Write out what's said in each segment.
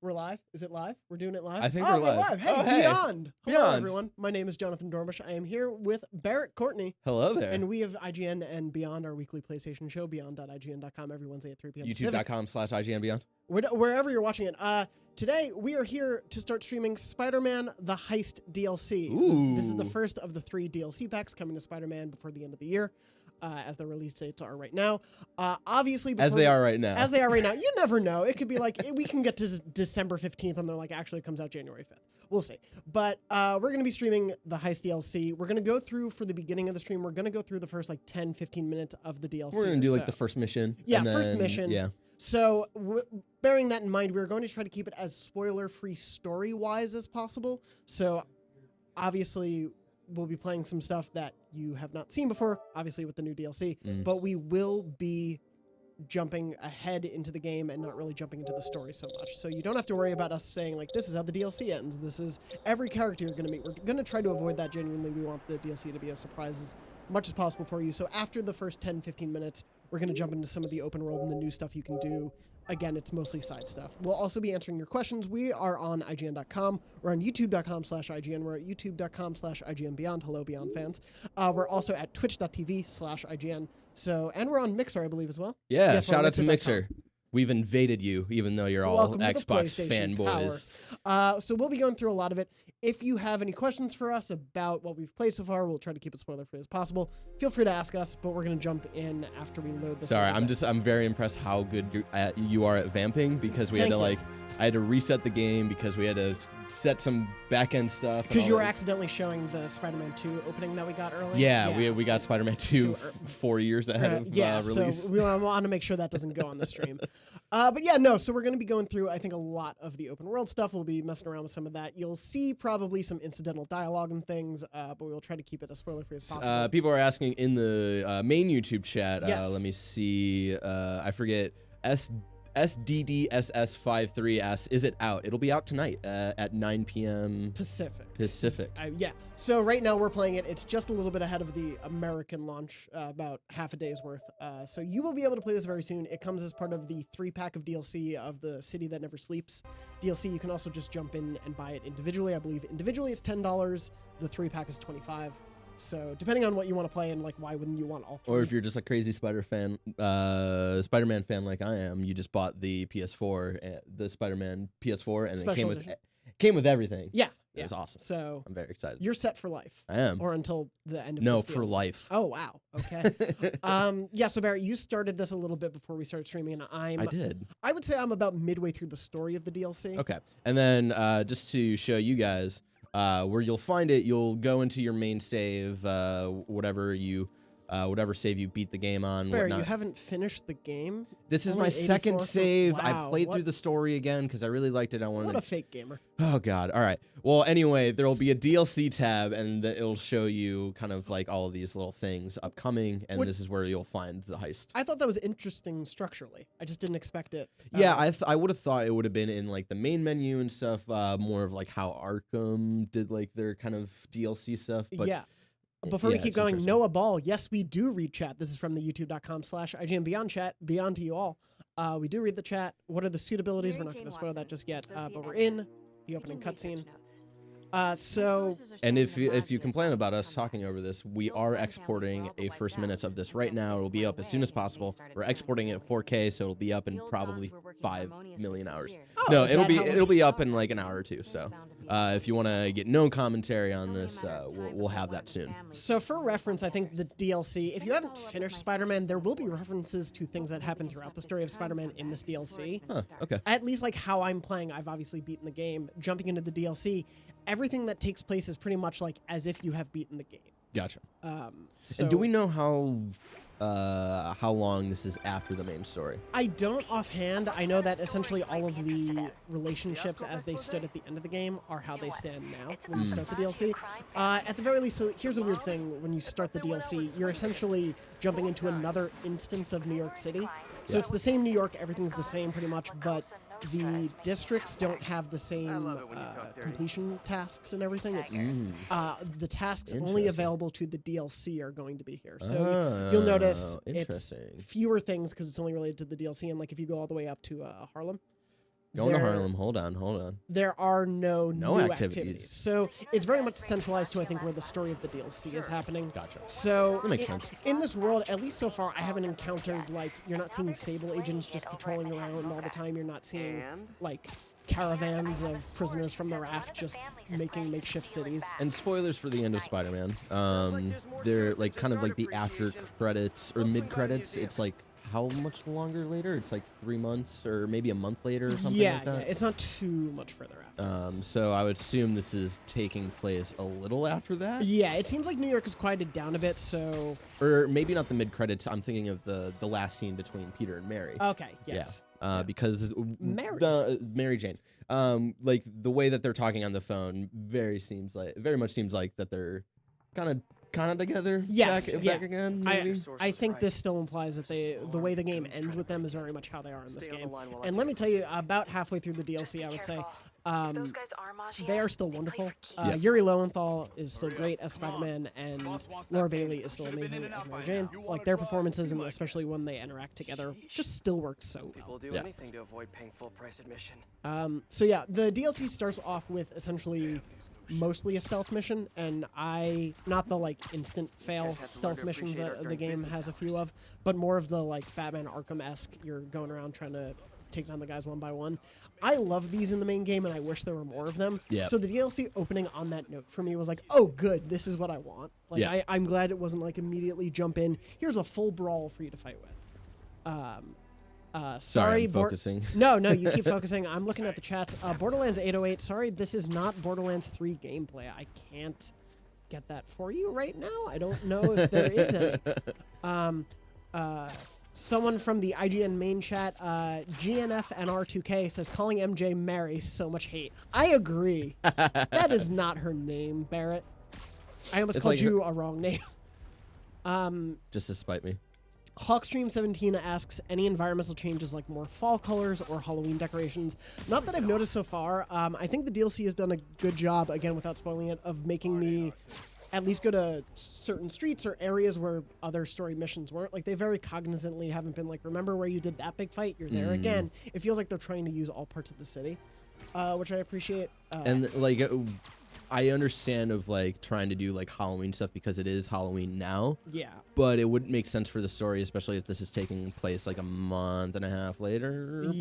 We're live? Is it live? We're doing it live? I think we're live. Hey, Oh, hey. Beyond! Hello, Beyond. everyone. My name is Jonathan Dormish. I am here with Barrett Courtney. Hello there. And we have IGN and Beyond, our weekly PlayStation show, beyond.ign.com, every Wednesday at 3 p.m. YouTube.com/IGN Beyond. Wherever you're watching it. Today, we are here to start streaming Spider-Man The Heist DLC. Ooh. This is the first of the 3 DLC packs coming to Spider-Man before the end of the year, as the release dates are right now. Obviously, As they are right now. As they are right now. You never know. It could be like, we can get to December 15th and they're like, actually it comes out January 5th. We'll see. But we're going to be streaming the Heist DLC. We're going to go through, for the beginning of the stream, we're going to go through the first like 10, 15 minutes of the DLC. We're going to do like the first mission. Yeah, and first then, mission. Yeah. So bearing that in mind, we're going to try to keep it as spoiler-free story-wise as possible. So obviously, we'll be playing some stuff that you have not seen before, obviously with the new DLC, but we will be jumping ahead into the game and not really jumping into the story so much. So you don't have to worry about us saying, like, this is how the DLC ends. This is every character you're going to meet. We're going to try to avoid that genuinely. We want the DLC to be a surprise as much as possible for you. So after the first 10, 15 minutes, we're going to jump into some of the open world and the new stuff you can do. Again, it's mostly side stuff. We'll also be answering your questions. We are on IGN.com. We're on YouTube.com/IGN. We're at YouTube.com/IGN Beyond. Hello, Beyond fans. We're also at Twitch.tv/IGN. So, and we're on Mixer, I believe, as well. Yeah, Yes, shout out to Mixer.com. Mixer. We've invaded you, even though you're all Welcome to the Xbox PlayStation fanboys. So we'll be going through a lot of it. If you have any questions for us about what we've played so far, we'll try to keep it spoiler-free as possible. Feel free to ask us, but we're going to jump in after we load this. Sorry, I'm very impressed how good you are at vamping, because we had to I had to reset the game because we had to set some back-end stuff. Because you were accidentally showing the Spider-Man 2 opening that we got earlier. Yeah. We got Spider-Man 2 4 years ahead of release. So we want to make sure that doesn't go on the stream. But yeah, no, so we're going to be going through, I think, a lot of the open world stuff. We'll be messing around with some of that. You'll see probably some incidental dialogue and things, but we'll try to keep it as spoiler-free as possible. People are asking in the main YouTube chat, yes. Let me see, I forget, SDDSS53 asks, is it out? It'll be out tonight at 9 p.m. Pacific. Yeah. So right now we're playing it. It's just a little bit ahead of the American launch, about half a day's worth. So you will be able to play this very soon. It comes as part of the 3-pack of DLC of the City That Never Sleeps DLC. You can also just jump in and buy it individually. I believe individually it's $10. The 3-pack is $25. So depending on what you want to play and like why wouldn't you want all 3? Or if you're just a crazy Spider-Man fan like I am, you just bought the PS4, the Spider-Man PS4, and Special it came with everything. Yeah. It was awesome. So I'm very excited. You're set for life. I am. Or until the end of No, this for DLC. life. Oh wow. Okay. Yeah, so Barrett, you started this a little bit before we started streaming, and I did. I would say I'm about midway through the story of the DLC. Okay. And then just to show you guys where you'll find it, you'll go into your main save, whatever save you beat the game on. Barry, you haven't finished the game? This is my second save. Wow, I played through the story again because I really liked it. What a fake gamer. Oh, God. All right. Well, anyway, there will be a DLC tab, and it'll show you kind of like all of these little things upcoming, and this is where you'll find the heist. I thought that was interesting structurally. I just didn't expect it. Yeah, I would have thought it would have been in like the main menu and stuff, more of like how Arkham did like their kind of DLC stuff. But yeah. Before we keep going, Noah Ball, yes, we do read chat. This is from the youtube.com/IGN Beyond chat. Beyond to you all. We do read the chat. What are the suitabilities? We're not going to spoil that just yet, but we're in the opening cutscene. And if you complain about us talking over this, we are exporting a first minutes of this right now. It will be up as soon as possible. We're exporting it at 4K, so it'll be up in probably 5 million hours. Oh, no, it'll be up in like an hour or two. So if you want to get no commentary on this, we'll have that soon. So for reference, I think the DLC, if you haven't finished Spider-Man, there will be references to things that happen throughout the story of Spider-Man in this DLC. Huh, okay. At least like how I'm playing, I've obviously beaten the game. Jumping into the DLC, everything that takes place is pretty much like as if you have beaten the game. Gotcha. So and do we know how long this is after the main story? I don't offhand. I know that essentially all of the relationships as they stood at the end of the game are how they stand now when you start the DLC. At the very least, so here's a weird thing. When you start the DLC, you're essentially jumping into another instance of New York City. So it's the same New York, everything's the same pretty much, but the districts don't have the same completion tasks and everything. It's the tasks only available to the DLC are going to be here. So you'll notice it's fewer things because it's only related to the DLC. And like if you go all the way up to Harlem, Going to Harlem. Hold on. There are no new activities. So it's very much centralized to, I think, where the story of the DLC is happening. Gotcha. So That makes sense. In this world, at least so far, I haven't encountered, like, you're not seeing Sable agents just patrolling around all the time. You're not seeing, like, caravans of prisoners from the raft just making makeshift cities. And spoilers for the end of Spider-Man. They're like kind of like the after credits or mid credits. It's like how much longer later? It's like 3 months or maybe a month later or something like that. Yeah, it's not too much further after. So I would assume this is taking place a little after that. Yeah, it seems like New York has quieted down a bit, so... Or maybe not the mid credits. I'm thinking of the last scene between Peter and Mary. Okay, yes. Yeah. Because Mary Jane. Like the way that they're talking on the phone very much seems like that they're kind of together. Yes, back again. I think this still implies that the way the game ends with them is very much how they are in this game. And let me tell you, about halfway through the DLC, I would say, they are still wonderful. Yuri Lowenthal is still great as Spider-Man, and Laura Bailey is still amazing as Mary Jane. Like, their performances, and especially when they interact together, just still work so well. People do anything to avoid paying full price admission. So yeah, the DLC starts off with essentially mostly a stealth mission, and not the like instant fail stealth missions that the game has a few of, but more of the like Batman Arkham-esque, you're going around trying to take down the guys one by one. I love these in the main game, and I wish there were more of them. Yeah. So the DLC opening on that note for me was like, oh good, this is what I want. Like I'm glad it wasn't like immediately jump in, here's a full brawl for you to fight with. Sorry, I'm focusing. No, you keep focusing. I'm looking at the chats. Borderlands 808, sorry, this is not Borderlands 3 gameplay. I can't get that for you right now. I don't know if there is any. Someone from the IGN main chat, GNFNR2K, says, calling MJ Mary, so much hate. I agree. That is not her name, Barrett. I almost called you a wrong name. Just to spite me. Hawkstream17 asks, any environmental changes like more fall colors or Halloween decorations? Not that I've noticed so far. I think the DLC has done a good job, again, without spoiling it, of making me at least go to certain streets or areas where other story missions weren't. Like, they very cognizantly haven't been like, remember where you did that big fight? You're there again. It feels like they're trying to use all parts of the city, which I appreciate. And, like... I understand of like trying to do like Halloween stuff because it is Halloween now. Yeah. But it wouldn't make sense for the story, especially if this is taking place like a month and a half later,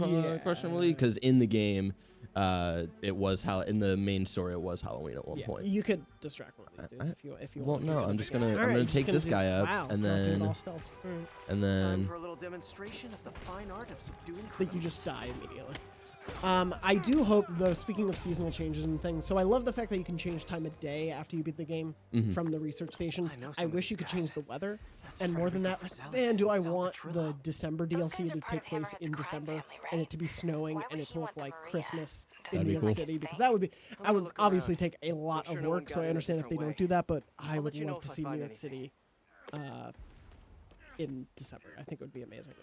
questionably. Because in the game, it was in the main story it was Halloween at one point. You could distract one of these dudes if you want. Well, no, I'm just gonna take this guy up and then Time for a little demonstration of the fine art of subduing I think you just die immediately. I do hope, though, speaking of seasonal changes and things, so I love the fact that you can change time of day after you beat the game from the research station. I wish you could change the weather. And more than that, like, man, do I want the December DLC to take place in December and it to be snowing and it to look like Christmas in New York City, because that would obviously take a lot of work, so I understand if they don't do that, but I would love to see New York City in December. I think it would be amazing.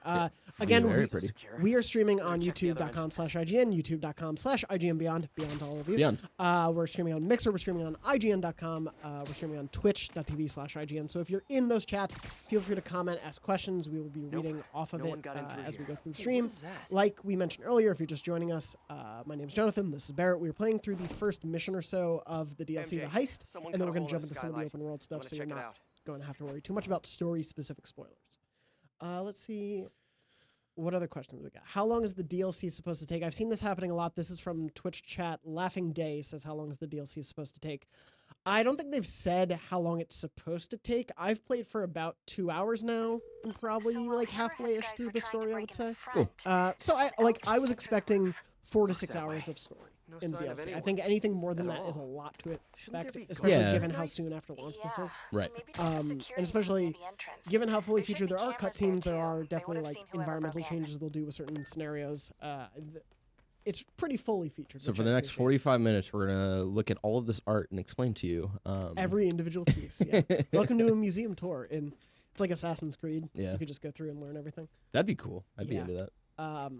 Again, we are streaming on youtube.com/IGN, youtube.com/IGN Beyond all of you. Beyond. We're streaming on Mixer, we're streaming on IGN.com, we're streaming on twitch.tv/IGN. So if you're in those chats, feel free to comment, ask questions. We will be reading off of it as we go through the stream. Like we mentioned earlier, if you're just joining us, my name is Jonathan, this is Barrett. We were playing through the first mission or so of the DLC, The Heist, and then we're going to jump into some of the open world stuff, so you're not going to have to worry too much about story-specific spoilers. Let's see. What other questions we got? How long is the DLC supposed to take? I've seen this happening a lot. This is from Twitch chat. Laughing Day says, how long is the DLC supposed to take? I don't think they've said how long it's supposed to take. I've played for about 2 hours now, and probably like halfway-ish through the story, I would say. Cool. So I was expecting 4 to 6 hours of story in the DLC. I think anything more than that is a lot to expect, especially given how soon after launch this is. Right. And especially given how fully featured there are cutscenes, there are definitely like environmental changes they'll do with certain scenarios. It's pretty fully featured. So for the next 45 minutes, we're gonna look at all of this art and explain to you every individual piece. Yeah. Welcome to a museum tour. It's like Assassin's Creed. Yeah. You could just go through and learn everything. That'd be cool. I'd be into that.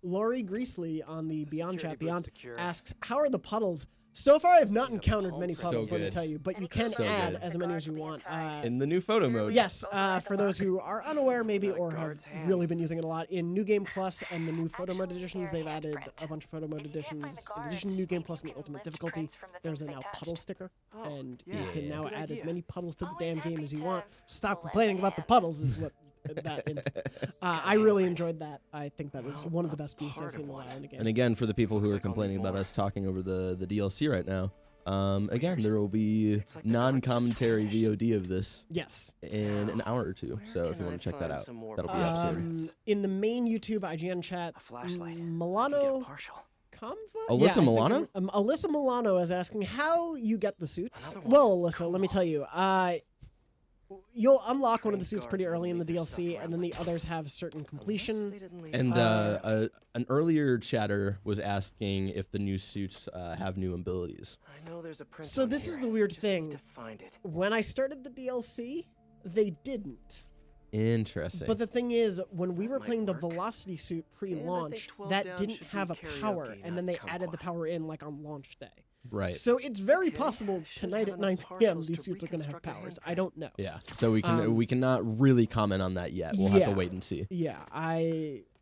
Laurie Greasley on the Beyond chat, Beyond, asks, how are the puddles? So far, I've not encountered many So puzzles, let me good. tell you, but you can So add good. as many as you want. In the new photo mode. Yes, for those who are unaware maybe or have really been using it a lot, in New Game Plus and the new photo mode editions, they've added a bunch of photo mode editions. In addition to New Game Plus and the Ultimate Difficulty, there's a now puddle sticker, and you can now add as many puddles to the damn game as you want. Stop complaining about the puddles is what that is. I really enjoyed that. I think that is one of the best games I've seen in a while. And again, for the people who are complaining about us talking over the DLC right now, again, there will be non-commentary VOD of this Yes. in an hour or two. So if you want to check that out, that'll be up soon. In the main YouTube IGN chat, Milano Comva? Alyssa Milano? Alyssa Milano is asking how you get the suits. Well, Alyssa, let me tell you. You'll unlock one of the suits pretty early in the DLC, and then the others have certain completion. And an earlier chatter was asking if the new suits have new abilities. So this is the weird thing. When I started the DLC, they didn't. Interesting. But the thing is, when we were playing the Velocity suit pre-launch, that didn't have a power, and then they added the power in like on launch day. Right. So it's very possible tonight at 9 p.m. these suits are going to have powers. I don't know. Yeah. So we cannot really comment on that yet. We'll have to wait and see. Yeah.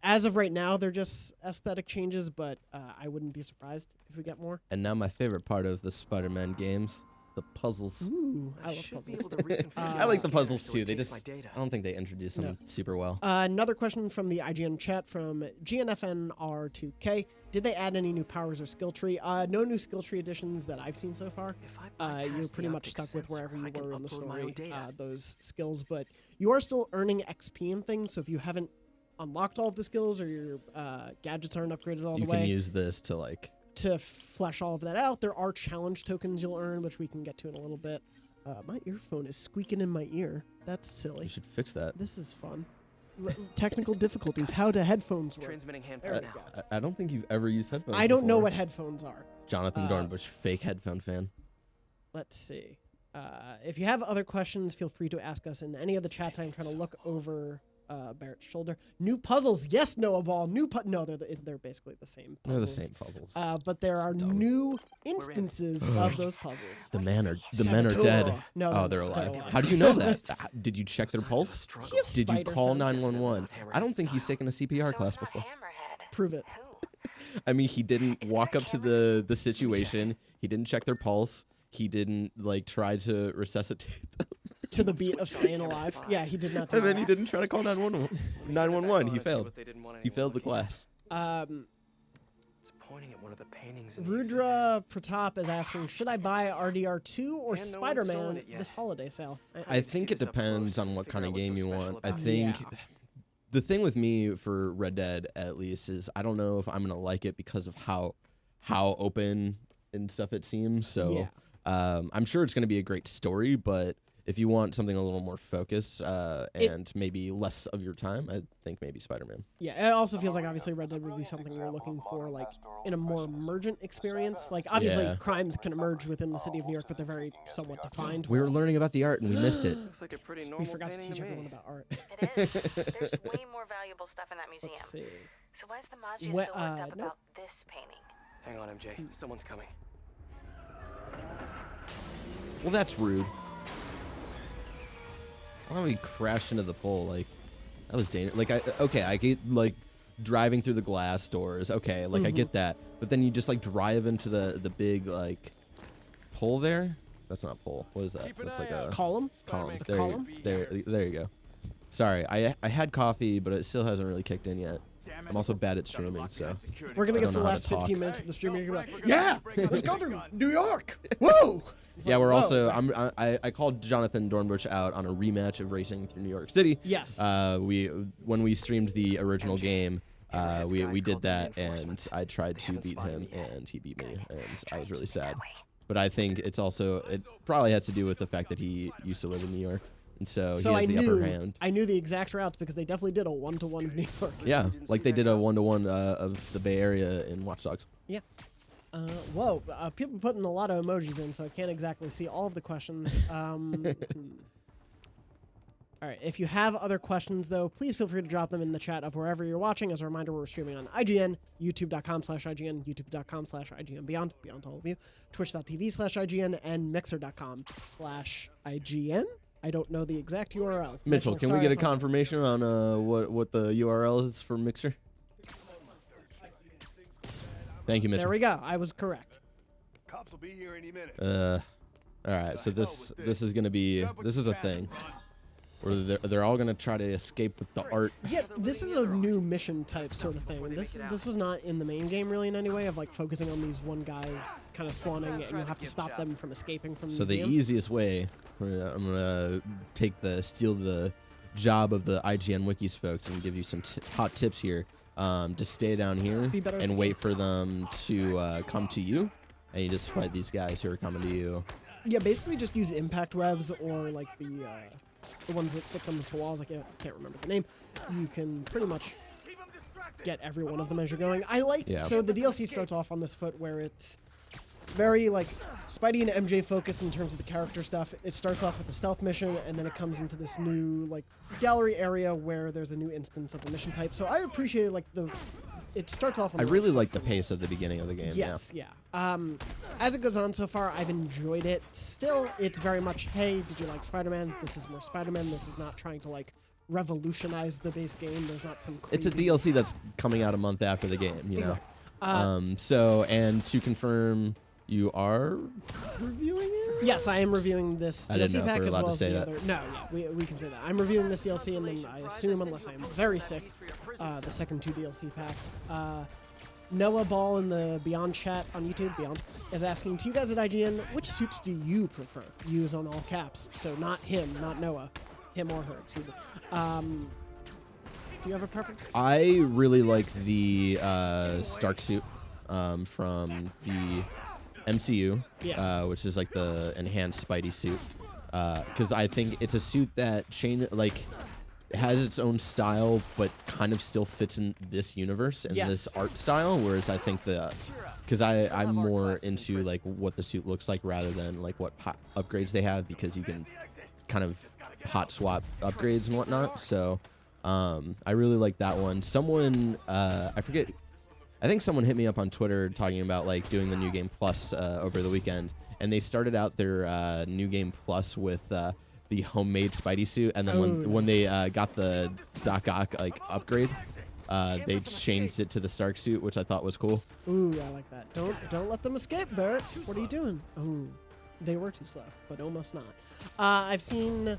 As of right now, they're just aesthetic changes, but I wouldn't be surprised if we get more. And now my favorite part of the Spider-Man games, the puzzles. Ooh, I love puzzles. I like the puzzles too. I don't think they introduced them super well. Another question from the IGN chat from GNFNR2K. Did they add any new powers or skill tree? No new skill tree additions that I've seen so far. You're pretty much stuck with wherever you were in the story, those skills, but you are still earning XP and things, so if you haven't unlocked all of the skills or your gadgets aren't upgraded all the way, you can use this to flesh all of that out. There are challenge tokens you'll earn, which we can get to in a little bit. My earphone is squeaking in my ear. That's silly. You should fix that. This is fun. Technical difficulties. How do headphones work? Transmitting hand There we now. go. I don't think you've ever used headphones I don't know before. what headphones are. Jonathan Dornbush, fake headphone fan. Let's see. If you have other questions, feel free to ask us in any of the chats. I'm trying to look over Barrett's shoulder. New puzzles. Yes, Noah Ball. No, they're basically the same puzzles. They're the same puzzles. But there are new instances of those puzzles. The men are dead. No, oh, they're alive. How do you know that? Did you check their pulse? Did you call 911? I don't think he's taken a CPR class before. Prove it. I mean, he didn't walk up to the situation. He didn't check their pulse. He didn't try to resuscitate them. To the beat of Staying Alive. Yeah, he did not do And then that. he didn't try to call 911. He failed. He failed the class. It's pointing at one of the paintings. Rudra Pratap is asking, should I buy RDR2 or Spider-Man this holiday sale? I think it depends on what kind of game you want. I think the thing with me for Red Dead, at least, is I don't know if I'm going to like it because of how open and stuff it seems. So I'm sure it's going to be a great story, but if you want something a little more focused and maybe less of your time, I think maybe Spider-Man. Yeah, it also feels like obviously Red Dead would be something you're looking for, like in a more emergent experience. Like obviously crimes can emerge within the city of New York, but they're very somewhat defined. We were learning about the art and we missed it. Looks like a pretty We normal forgot to painting teach me. everyone about art. It is. There's way more valuable stuff in that museum. Let's see. So why is the Maggia Wha- so worked up nope. about this painting? Hang on, MJ. Someone's coming. Well, that's rude. Why don't we crash into the pole? Like, that was dangerous. Like, I get, driving through the glass doors. Okay, I get that. But then you just, drive into the big, pole there? That's not a pole. What is that? That's like a Column? column. A column? There you go. Sorry, I had coffee, but it still hasn't really kicked in yet. I'm also bad at streaming, so. We're going to I get don't to the know how last to talk. 15 minutes of the stream and you're going to be like, yeah, let's go through New York. Woo! It's Yeah, like, we're whoa. also. I called Jonathan Dornbush out on a rematch of racing through New York City. Yes. When we streamed the original game, we did that, and I tried to beat him, and he beat me, and I was really sad. But I think it probably has to do with the fact that he used to live in New York, and so he has the upper hand. I knew the exact routes because they definitely did a 1-to-1 of New York. Yeah, like they did a 1-to-1 of the Bay Area in Watch Dogs. Yeah. Whoa, people putting a lot of emojis in, so I can't exactly see all of the questions. All right. If you have other questions, though, please feel free to drop them in the chat of wherever you're watching. As a reminder, we're streaming on IGN, youtube.com/IGN, youtube.com/IGN Beyond to all of you, twitch.tv/IGN, and mixer.com/IGN. I don't know the exact URL. Mitchell, can we sorry get a if I'm- confirmation on what the URL is for Mixer? Thank you, Mitchell. There we go. I was correct. Cops will be here any minute. All right, so this is gonna be a thing where they're all gonna try to escape with the art. Yeah, this is a new mission type sort of thing. This was not in the main game really in any way of like focusing on these one guys kind of spawning and you'll have to stop them from escaping from the So the museum. easiest way, I'm gonna steal the job of the IGN wikis folks and give you some hot tips here. Just stay down here Be better if and you wait for them to come to you, and you just fight these guys who are coming to you. Yeah, basically just use impact webs or like the ones that stick them to walls. I can't remember the name. You can pretty much get every one of them as you're going. I liked so the DLC starts off on this foot where it's very like Spidey and MJ focused in terms of the character stuff. It starts off with a stealth mission and then it comes into this new like gallery area where there's a new instance of the mission type. So I appreciated like it starts off on I really like the pace of the beginning of the game. Yes, yeah. As it goes on so far, I've enjoyed it. Still, it's very much, hey, did you like Spider-Man? This is more Spider-Man. This is not trying to like revolutionize the base game. There's not some crazy... It's a DLC that's coming out a month after the game, you know. Exactly. So, and to confirm, you are reviewing it? Yes, I am reviewing this I didn't DLC know if pack we're as allowed well to as say the that. other. No, yeah, we can say that. I'm reviewing this DLC, and then I assume, unless I'm very sick, the second 2 DLC packs. Noah Ball in the Beyond chat on YouTube, Beyond, is asking, to you guys at IGN, which suits do you prefer? Use on all caps. So not him, not Noah. Him or her, excuse me. Do you have a preference? I really like the Stark suit from the MCU, which is like the enhanced Spidey suit. Because I think it's a suit that has its own style, but kind of still fits in this universe and this art style. Whereas I think because I'm more into like what the suit looks like rather than like what upgrades they have, because you can kind of hot swap upgrades and whatnot. So I really like that one. Someone I forget. I think someone hit me up on Twitter talking about like doing the New Game Plus over the weekend, and they started out their New Game Plus with the homemade Spidey suit, and then when they got the Doc Ock like upgrade, they changed it to the Stark suit, which I thought was cool. Ooh, I like that. Don't let them escape, Barrett. What are you doing? Ooh, they were too slow, but almost not. I've seen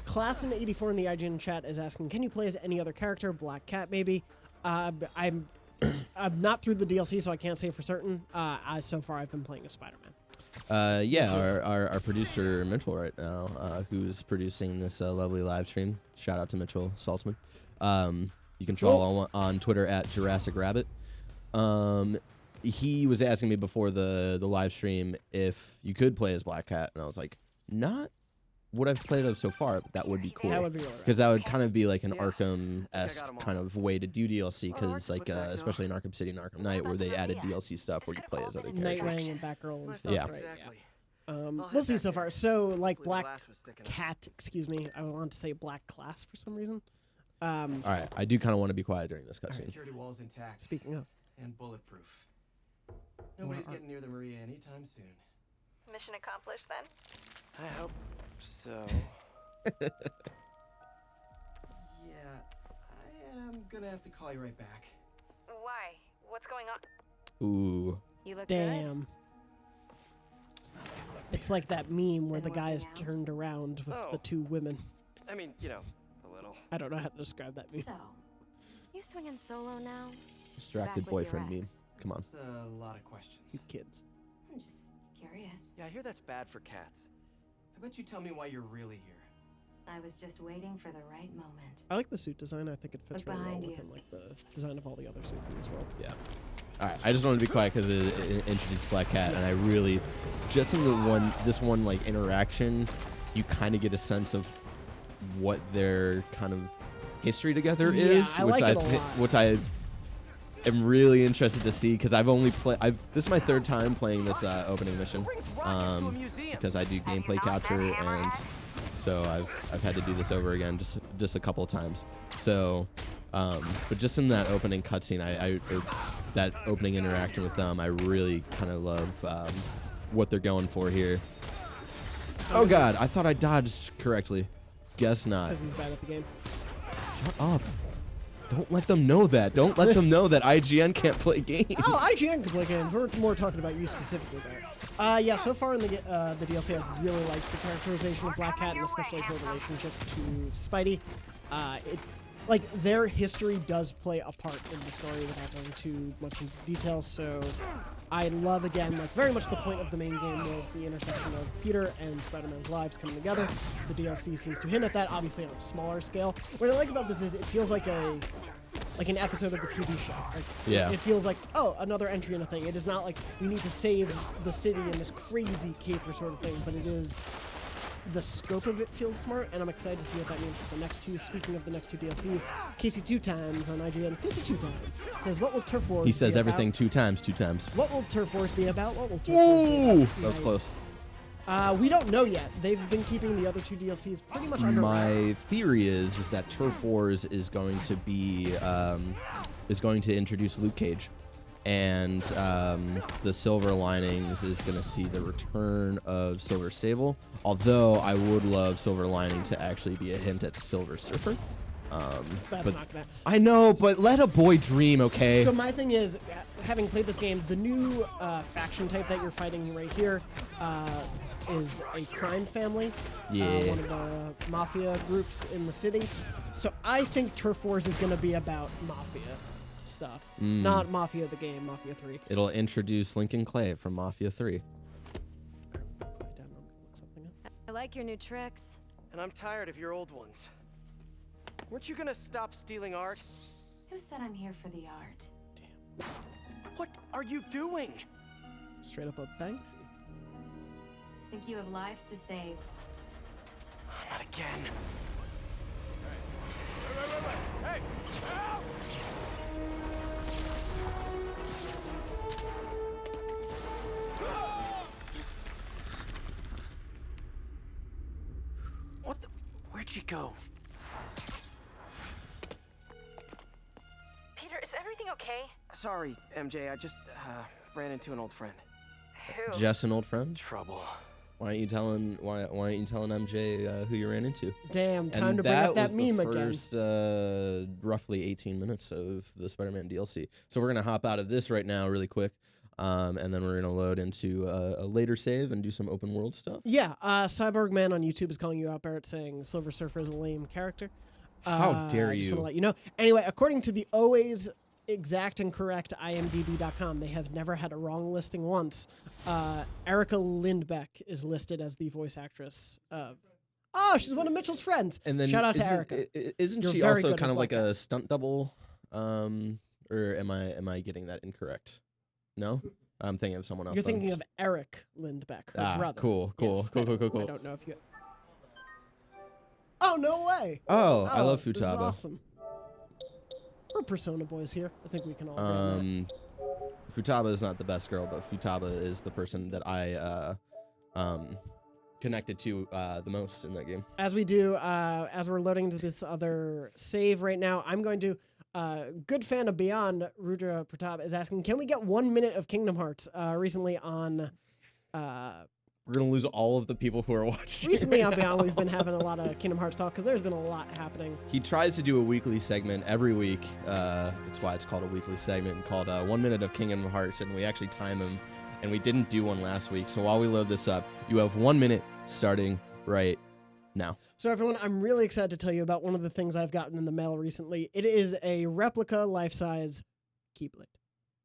Classin84 in the IGN chat is asking, can you play as any other character? Black Cat, maybe. I'm not through the DLC, so I can't say for certain. So far, I've been playing as Spider-Man. Our producer Mitchell right now, who's producing this lovely live stream. Shout out to Mitchell Saltzman. You can follow on Twitter at Jurassic Rabbit. He was asking me before the live stream if you could play as Black Cat, and I was like, not what I've played of so far, but that would be cool. That would be all right. Because that would kind of be like an Arkham-esque kind of way to do DLC, because like especially in Arkham City and Arkham Knight, where they added DLC stuff where you play as other characters. Nightwing and Batgirl and stuff. Yeah. Right? We'll see so far. So like Black Cat, excuse me, I wanted to say Black Class for some reason. All right, I do kind of want to be quiet during this cutscene. Security walls intact Speaking of, and bulletproof. Nobody's getting near the Maria anytime soon. Mission accomplished then? I hope so. Yeah, I am gonna have to call you right back. Why? What's going on? Ooh. You look good. damn. It's like that meme where the guys turned around with the 2 women. I mean, you know, a little. I don't know how to describe that meme. So, you swinging solo now? Distracted Back with your boyfriend meme. ex? Come on. That's a lot of questions. You kids. I'm just curious. Yeah, I hear that's bad for cats. How about you tell me why you're really here? I was just waiting for the right moment. I like the suit design. I think it fits Look really well behind you. within like the design of all the other suits in this world. Yeah. All right. I just wanted to be quiet because it introduced Black Cat, and I really, just in this one like interaction, you kind of get a sense of what their kind of history together is, I like it a lot. which I am really interested to see, because I've only played. This is my 3rd time playing this opening mission, because I do gameplay capture, and so I've had to do this over again just a couple of times. So, but just in that opening cutscene, that opening interaction with them, I really kind of love what they're going for here. Oh God, I thought I dodged correctly. Guess not. Because he's bad at the game. Shut up. Don't let them know that. Don't let them know that IGN can't play games. Oh, IGN can play games. We're more talking about you specifically there. Yeah, so far in the DLC, I've really liked the characterization of Black Cat, and especially her relationship to Spidey. Their history does play a part in the story without going too much into detail, so I love, again, very much the point of the main game was the intersection of Peter and Spider-Man's lives coming together. The DLC seems to hint at that, obviously on a smaller scale. What I like about this is it feels like an episode of the TV show. Yeah. It feels like, oh, another entry in a thing. It is not like we need to save the city in this crazy caper sort of thing, but it is... The scope of it feels smart, and I'm excited to see what that means for the next two. Speaking of the next two DLCs, Casey 2 times on IGN. Casey 2 times says, "What will Turf Wars?" He says be everything about? 2 times, 2 times. What will Turf Wars be about? What will Turf Ooh, Wars be about? that was close. We don't know yet. They've been keeping the other two DLCs pretty much under My wraps. theory is that Turf Wars is going to be is going to introduce Luke Cage, and the Silver Linings is going to see the return of Silver Sable. Although I would love Silver Lining to actually be a hint at Silver Surfer. That's not gonna. I know, but let a boy dream, okay? So my thing is, having played this game, the new faction type that you're fighting right here is a crime family. Yeah. One of the mafia groups in the city. So I think Turf Wars is going to be about mafia stuff, not Mafia the game, Mafia 3. It'll introduce Lincoln Clay from Mafia 3. I like your new tricks. And I'm tired of your old ones. Weren't you gonna stop stealing art? Who said I'm here for the art? What are you doing? Straight up a Banksy. Think you have lives to save. Not again. Hey! Help! What the? Where'd she go? Peter, is everything okay? Sorry, MJ. I just ran into an old friend. Who? Just an old friend? Trouble. Why aren't you telling MJ who you ran into? Damn, time And to bring up that was meme the again. first, roughly 18 minutes of the Spider-Man DLC. So we're gonna hop out of this right now, really quick, and then we're gonna load into a later save and do some open world stuff. Yeah, Cyborg Man on YouTube is calling you out, Barrett, saying Silver Surfer is a lame character. How dare I just want you? to let you know. Anyway, according to the always exact and correct IMDb.com, they have never had a wrong listing once. Erica Lindbeck is listed as the voice actress of. Oh, she's one of Mitchell's friends. And then shout out to isn't- Erica. Isn't You're she very also good kind as of like Black a stunt double? Or am I getting that incorrect? No, I'm thinking of someone else. You're then. thinking of Eric Lindbeck, her brother. Cool. Yes, Cool. I don't know if you. Oh no way! Oh, I love This is Futaba. awesome. We're Persona boys here. I think we can all agree on that. Futaba is not the best girl, but Futaba is the person that I connected to the most in that game. As we do, as we're loading into this other save right now, I'm going to. Good fan of Beyond, Rudra Pratap is asking, can we get 1 minute of Kingdom Hearts? Recently on. We're gonna lose all of the people who are watching. Recently right on Beyond, now. we've been having a lot of Kingdom Hearts talk because there's been a lot happening. He tries to do a weekly segment every week. That's why it's called a weekly segment, called 1 minute of Kingdom Hearts, and we actually time him, and we didn't do one last week. So while we load this up, you have 1 minute starting right now. So everyone, I'm really excited to tell you about one of the things I've gotten in the mail recently. It is a replica life-size Keyblade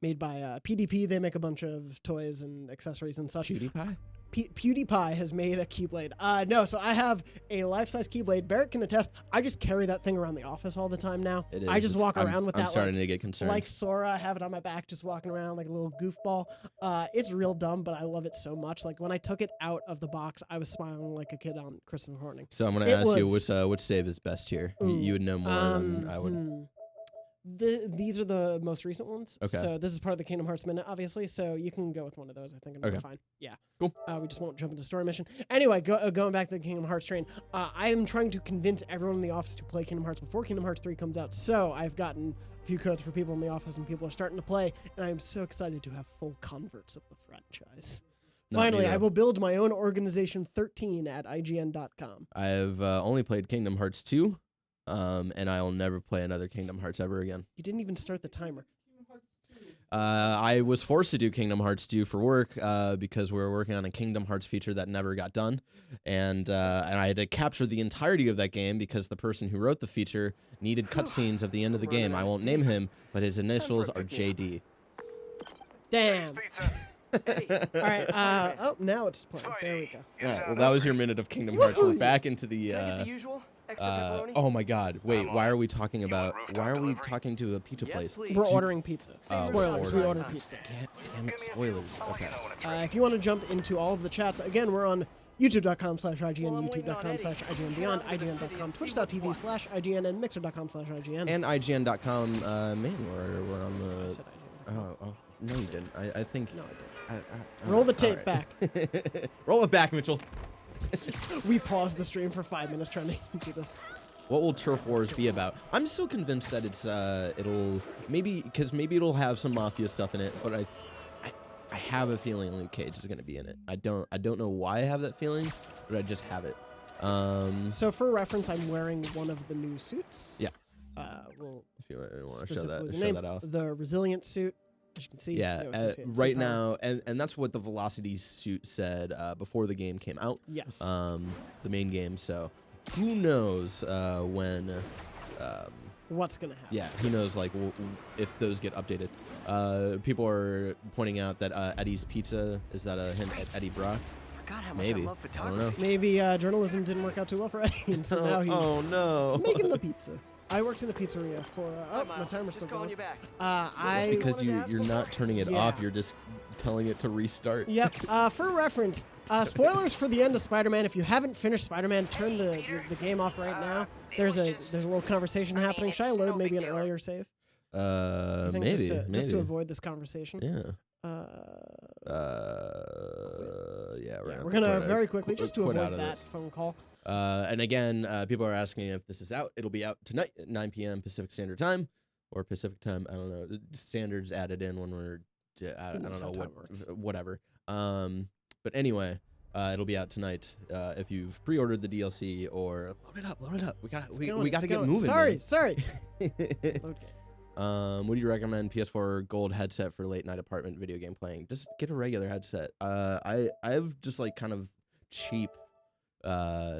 made by PDP. They make a bunch of toys and accessories and such. PewDiePie? PewDiePie has made a Keyblade. No, so I have a life-size Keyblade. Barrett can attest. I just carry that thing around the office all the time now. It is. I just walk around with I'm that. starting to get concerned. Like Sora, I have it on my back, just walking around like a little goofball. It's real dumb, but I love it so much. Like when I took it out of the box, I was smiling like a kid on Christmas morning. So I'm gonna It ask you was- which save is best here. You would know more than I would. These are the most recent ones. Okay. So this is part of the Kingdom Hearts Minute, obviously. So you can go with one of those, I think, and we're fine. Yeah. Cool. We just won't jump into story mission. Anyway, going back to the Kingdom Hearts train, I am trying to convince everyone in the office to play Kingdom Hearts before Kingdom Hearts 3 comes out. So I've gotten a few codes for people in the office, and people are starting to play, and I am so excited to have full converts of the franchise. Finally, I will build my own organization 13 at IGN.com. I've only played Kingdom Hearts 2. And I'll never play another Kingdom Hearts ever again. You didn't even start the timer. I was forced to do Kingdom Hearts 2 for work because we were working on a Kingdom Hearts feature that never got done. And I had to capture the entirety of that game because the person who wrote the feature needed cutscenes of the end of the game. I won't name him, but his initials are JD. Damn. All right. Oh, now it's playing. There we go. Yeah, well, that was your minute of Kingdom Hearts. We're back into the... Can I get the usual? Extra pepperoni? Oh my God! Wait, why are we talking about? Why are we talking to a pizza place? Please. We're ordering pizza. Oh, Spoilers, we ordered time. pizza. Damn it! Spoilers. Okay. If you want to jump into all of the chats, again, we're on youtube.com/IGN, youtube.com/IGN Beyond, IGN.com, twitch.tv/IGN, and mixer.com/IGN. And IGN.com, man, we're on I the. said IGN. Oh, no, you didn't. I think. No, I didn't. I Roll the all tape right. back. Roll it back, Mitchell. We paused the stream for 5 minutes trying to do this. What will Turf Wars be about? I'm so convinced that it's it'll maybe it'll have some mafia stuff in it, but I have a feeling Luke Cage is gonna be in it. I don't know why I have that feeling, but I just have it. So for reference, I'm wearing one of the new suits. Yeah. We'll If you want to show specifically that, name that off. the Resilient suit. As you can see, Yeah, no associated right suit power. now, and that's what the Velocity suit said before the game came out. Yes. The main game. So who knows when? What's gonna happen? Yeah, who knows? Like if those get updated. People are pointing out that Eddie's Pizza is that a hint at Eddie Brock? Forgot how much Maybe. I love I don't photography. know. Maybe journalism didn't work out too well for Eddie, and so now he's Oh no! making the pizza. I worked in a pizzeria for. Oh, my timer's still Just calling going. you back. Just I. because you're not turning it Yeah. off, you're just telling it to restart. Yep. For reference, spoilers for the end of Spider-Man. If you haven't finished Spider-Man, turn the game off right now. There's a little conversation happening. Should I load maybe an earlier save? I think Maybe, just to avoid this conversation. Yeah. Yeah, We're we're gonna very quickly just to quit out avoid of that this. phone call. And again, people are asking if this is out. It'll be out tonight at 9 p.m. Pacific Standard Time, or Pacific Time. I don't know. Standards added in when we're. I don't know whatever. But anyway, it'll be out tonight. If you've pre-ordered the DLC or load it up. We gotta get moving. Sorry. Okay. Would you recommend PS4 Gold headset for late night apartment video game playing? Just get a regular headset. I have just like kind of cheap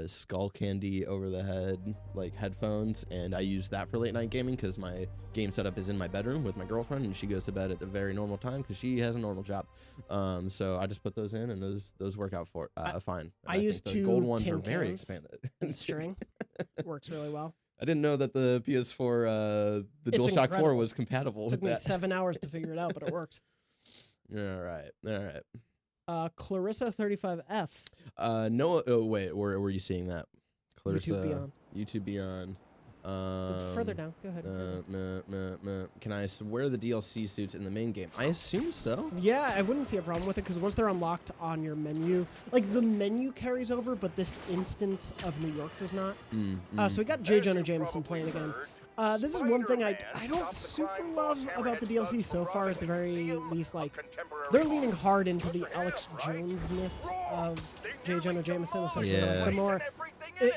skull candy over the head like headphones, and I use that for late night gaming because my game setup is in my bedroom with my girlfriend, and she goes to bed at a very normal time because she has a normal job. So I just put those in, and those work out for fine. I use think the two gold ones tin are very cans expanded. and string. Works really well. I didn't know that the PS4 the It's DualShock 4 incredible. was compatible Took with me that. 7 hours to figure it out, but it worked. All right. Clarissa 35F. No. Oh, wait. Where were you seeing that? Clarissa. YouTube Beyond. YouTube Beyond. Further down. Go ahead. Can I wear the DLC suits in the main game? I assume so. Yeah, I wouldn't see a problem with it because once they're unlocked on your menu, like the menu carries over, but this instance of New York does not. So we got J. Jonah Jameson playing again. This is one thing I don't super love about the DLC so far is the very least, like, they're leaning hard into the Alex Jones-ness of J. Jonah Jameson, essentially. Yeah. The more,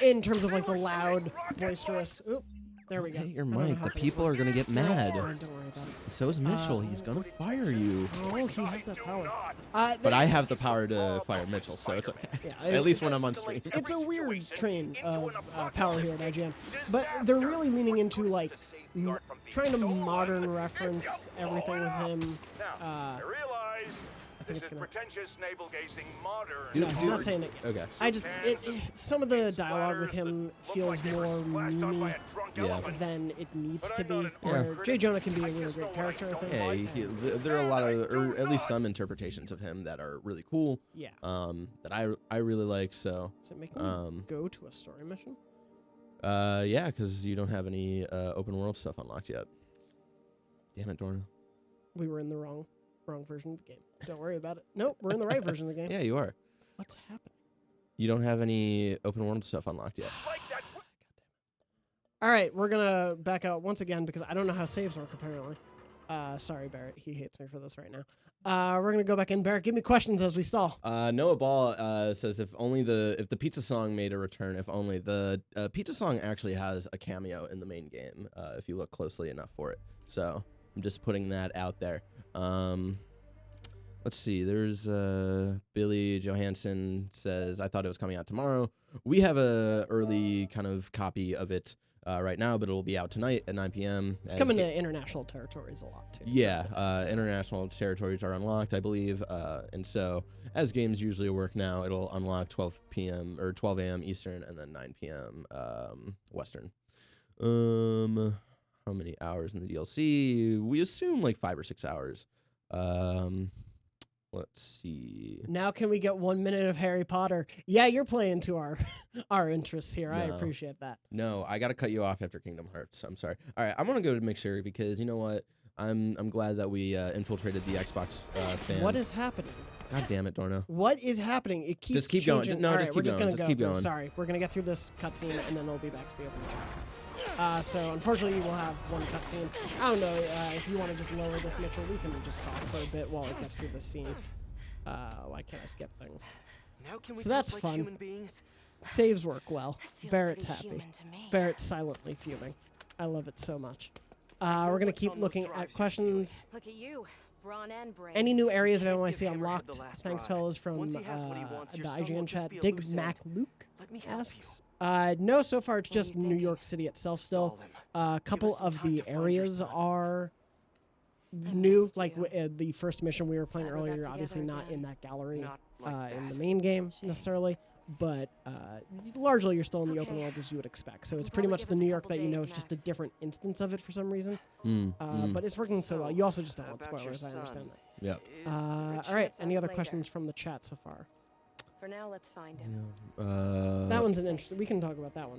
in terms of, like, the loud, boisterous, oop, there we go. Hit your I don't know mic. how The this people works. are gonna get No, it's mad. fine, don't worry about it. So is Mitchell. He's gonna fire you. Oh, he has that power. But I have the power to fire Mitchell, so it's okay. Yeah, At least when I'm on stream. It's a weird train of power here at IGN, but they're really leaning into like trying to modern reference everything with him. I realize I think it's gonna. pretentious navel-gazing modern. No, he's not saying it yet. Okay. I just some of the dialogue with him feels more memey Yeah. than it needs to be. Where J. Jonah can be a really great character, I think. Yeah, there are a lot of, or at least some interpretations of him that are really cool. Yeah. That I really like. So. Does it make me go to a story mission? Yeah, because you don't have any open world stuff unlocked yet. Damn it, Dorna. We were in the wrong version of the game. Don't worry about it. Nope, we're in the right version of the game. Yeah, you are. What's happening? You don't have any open world stuff unlocked yet. Like that. All right, we're gonna back out once again because I don't know how saves work apparently. Sorry, Barrett. He hates me for this right now. We're gonna go back in. Barrett, give me questions as we stall. Noah Ball says if the pizza song made a return, if only the pizza song actually has a cameo in the main game. If you look closely enough for it. So I'm just putting that out there. Let's see. There's Billy Johansson says I thought it was coming out tomorrow. We have a early kind of copy of it right now, but it will be out tonight at 9 p.m. It's coming to international territories a lot too. Yeah, international territories are unlocked, I believe, and so as games usually work now, it'll unlock 12 p.m. or 12 a.m. Eastern and then 9 p.m. Western. How many hours in the DLC? We assume like 5 or 6 hours. Let's see. Now can we get 1 minute of Harry Potter? Yeah, you're playing to our interests here. I No. appreciate that. No, I gotta cut you off after Kingdom Hearts. I'm sorry. All right, I'm gonna go to Mixer because you know what? I'm glad that we infiltrated the Xbox fans. What is happening? God damn it, Dorno. What is happening? It keeps Just keep going. changing. No, All just right, keep we're just going. gonna Just go keep through. going. Sorry, we're gonna get through this cutscene and then we'll be back to the open world. So unfortunately, we'll have one cutscene. I don't know if you want to just lower this, Mitchell. We can just talk for a bit while it gets through this scene. Why can't I skip things? Now can we So that's talk like fun. human beings? Saves work well. This feels Barrett's pretty happy. human to me. Barrett's silently fuming. I love it so much. We're gonna what's keep on those looking drives at you're questions. Look at you, brawn and brains. Any new areas of Can't NYC give Hammerhead unlocked? the last Thanks, drive. fellas, from Once the he has what he wants, your son IGN will just chat. be a Dig loose Mac end. Luke Let me help asks. No, so far it's What are just you New thinking? York City itself still. Stall him. A couple some of time the to find your areas son. are I new. missed Like you. the first mission we were playing Glad we're earlier, back obviously together not again. in that gallery Not like in that. the main game Shame. necessarily, but largely you're still in the open Okay. world as you would expect. So Can it's pretty probably much give the us a New York couple that you know. days It's just a max. different instance of it for some reason. Mm, But it's working so well. You also just don't want About your spoilers. I understand son. that. yeah. Is there a All right. chance Any other later. questions from the chat so far? For now, let's find him. That one's an interesting. We can talk about that one.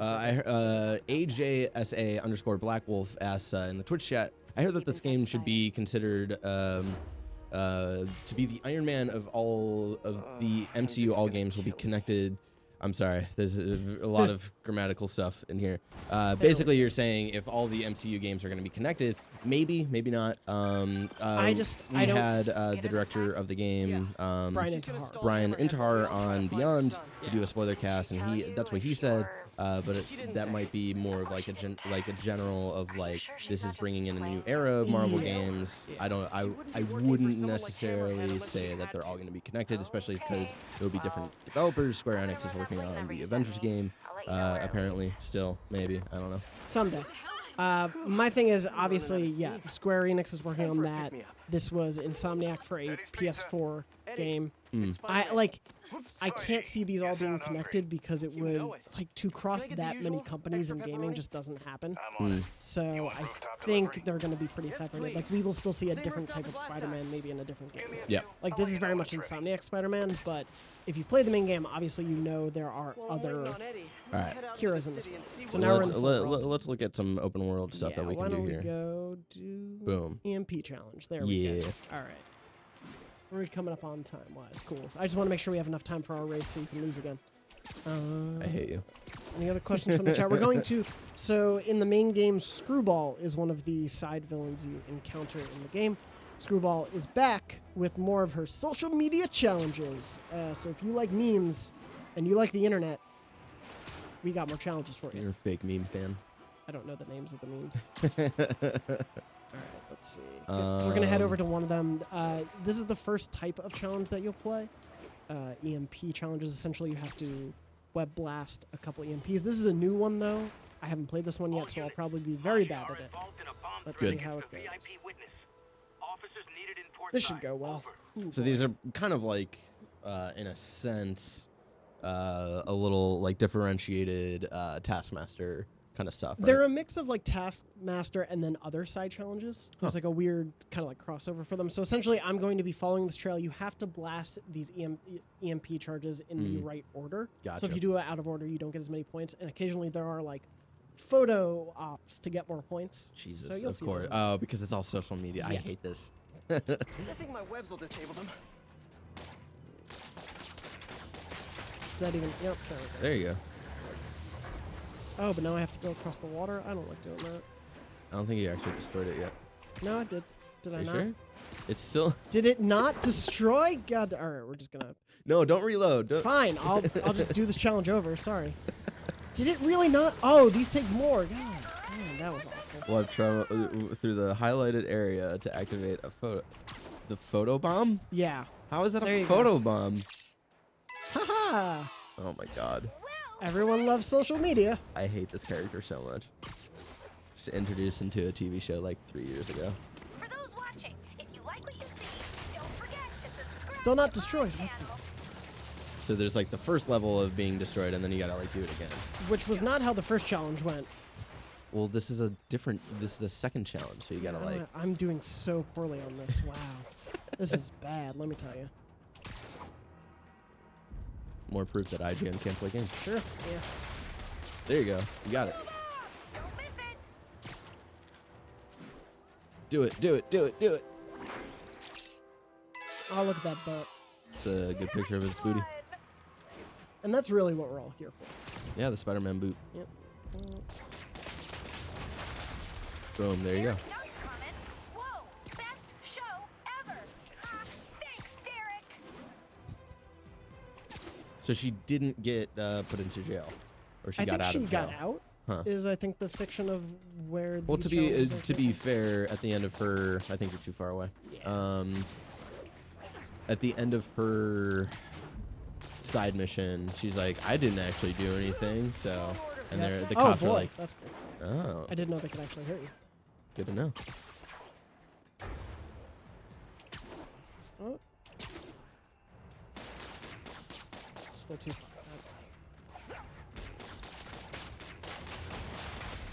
AJSA _ Black Wolf asks in the Twitch chat, I heard that Keep this in touch, game should Sire. be considered to be the Iron Man of all of the MCU. All games will be connected. I'm sorry, there's a lot of grammatical stuff in here. Basically, you're saying if all the MCU games are going to be connected, maybe, maybe not. We I don't- had the director of the game, Brian She's gonna Intihar. stall Brian Hammerhead Intihar while we all try on to find her Beyond son. to do a spoiler cast, and Tell you that's what if he you said. were- But She didn't that say. might be more of like a general of like sure she's this not is just bringing in a new playing era of Marvel Yeah. games. Yeah. I don't. I wouldn't be I working for wouldn't someone like Hammerhead necessarily unless say she that had they're all to. going to be connected, especially because Okay. there'll be different Well, developers. Square Enix is whatever's working up, on whenever the you Avengers send me, game. I'll let you know where it Apparently, leads. still maybe I don't know. Someday. My thing is running out of obviously, yeah, steam. Square Enix is working Time on for a that. pick-me-up. This was Insomniac for a PS4 game. It's I Spider-Man. like. Whoops. I can't see these all being connected because it You would know it. like to cross get the that many usual? companies in Extra gaming pepperoni? just doesn't happen. I'm on it. So want I rooftop think delivery? they're going to be pretty Yes, separated. Like please. we will still see a Same different rooftop type of as last Spider-Man, time. maybe in a different game. Give me a Yep. deal. Like I'll this let is you very know much when it's ready. Insomniac Spider-Man, but if you've played the main game, obviously you know there are Well, I'm other. waiting on Eddie. All right. Head out into heroes the in this city one. and see So what now we're in happens. the full world. Let's look at some open world stuff Yeah, that we why can don't do we here. go do Boom. EMP challenge? There we Yeah. go. All right. We're coming up on time wise. Cool. I just want to make sure we have enough time for our race so you can lose again. I hate you. Any other questions from the chat? We're going to. So in the main game, Screwball is one of the side villains you encounter in the game. Screwball is back with more of her social media challenges. So if you like memes and you like the internet, we got more challenges for you. You're a fake meme fan. I don't know the names of the memes. All right, let's see. We're going to head over to one of them. This is the first type of challenge that you'll play. EMP challenges. Essentially, you have to web blast a couple EMPs. This is a new one, though. I haven't played this one yet, so I'll probably be very bad at it. Let's see Good. how it goes. This should go well. Ooh, So boy. these are kind of like, in a sense, a little like differentiated Taskmaster kind of stuff. Right? They're a mix of like Taskmaster and then other side challenges. There's like a weird kind of like crossover for them. So essentially, I'm going to be following this trail. You have to blast these EMP charges in the right order. So Gotcha. if you do it out of order, you don't get as many points. And occasionally there are like photo ops to get more points. Jesus, so you'll of see course. those. Oh, because it's all social media. I Yeah. hate this. I think my webs will disable them. Is that even? Yep. There we go. There you go. Oh, but now I have to go across the water. I don't like doing that. I don't think you actually destroyed it yet. No, I did. Did Are I you not? sure? It's still. Did it not destroy? God. All right, we're just gonna. No, don't reload. Don't. Fine. I'll just do this challenge over. Sorry. Did it really not? Oh, these take more. God, man, that was awful. We'll have trauma through the highlighted area to activate a photo. The photo bomb? Yeah. How is that There a you go. photo bomb? Haha. Oh my god. Everyone loves social media. I hate this character so much. Just introduced into a TV show like 3 years ago. For those watching, if you like what you see, don't forget to subscribe. Still not to destroyed. my channel. So there's like the first level of being destroyed, and then you gotta like do it again. Which was not how the first challenge went. Well, this is a second challenge, so you gotta like. I'm doing so poorly on this. Wow. This is bad, let me tell you. More proof that IGN can't play games. Sure. Yeah. There you go. You got it. Don't miss it. Do it. Do it. Do it. Do it. Oh, look at that butt. It's a good picture of his booty. And that's really what we're all here for. Yeah, the Spider-Man boot. Yep. Boom. There you go. Notes comment. Whoa, best show ever. Thanks, Derek. So she didn't get put into jail, or she I got think out she of jail. got out. Huh. Is I think the fiction of where. Well, these to be challenges are to be taken. fair, at the end of her, I think you're too far away. Yeah. At the end of her side mission, she's like, I didn't actually do anything, so. And Yep. they're the Oh cops boy, are like, that's good. oh, I didn't know they could actually hurt you. good to know. Oh. Still too far.